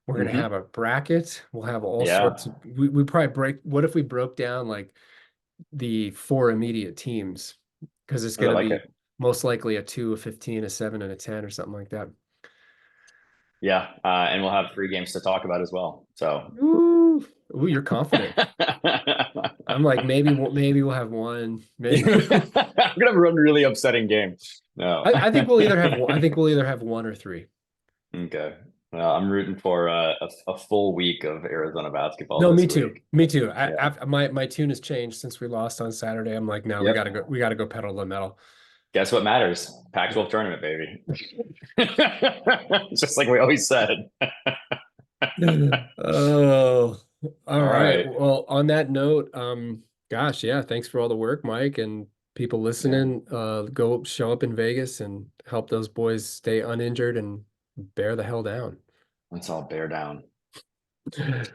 [SPEAKER 1] We're going to
[SPEAKER 2] mhm.
[SPEAKER 1] have a bracket. We'll have all
[SPEAKER 2] Yeah.
[SPEAKER 1] sorts of, we probably what if we broke down like the four immediate teams? Because it's
[SPEAKER 2] I
[SPEAKER 1] going to
[SPEAKER 2] like
[SPEAKER 1] be
[SPEAKER 2] it.
[SPEAKER 1] most likely a 2, a 15, a 7, and a 10 or something like that.
[SPEAKER 2] Yeah. And we'll have 3 games to talk about as well. So
[SPEAKER 1] Ooh, ooh, you're confident. I'm like, maybe we'll have one. Maybe.
[SPEAKER 2] I'm gonna run a really upsetting game. No.
[SPEAKER 1] I think we'll either have one. I think we'll either have one or three.
[SPEAKER 2] Okay. Well, I'm rooting for a full week of Arizona basketball
[SPEAKER 1] No, me
[SPEAKER 2] this
[SPEAKER 1] too.
[SPEAKER 2] week.
[SPEAKER 1] Me too.
[SPEAKER 2] Yeah.
[SPEAKER 1] My tune has changed since we lost on Saturday. I'm like, no, we gotta
[SPEAKER 2] Yep.
[SPEAKER 1] go. We gotta go pedal to the metal.
[SPEAKER 2] Guess what matters? Pac-12 tournament, baby. Just like we always said.
[SPEAKER 1] Oh. All
[SPEAKER 2] All
[SPEAKER 1] right.
[SPEAKER 2] right.
[SPEAKER 1] Well, on that note, gosh, yeah, thanks for all the work, Mike, and people
[SPEAKER 2] Yeah,
[SPEAKER 1] listening. Go show up in Vegas and help those boys stay uninjured and bear the hell down.
[SPEAKER 2] let's all bear down.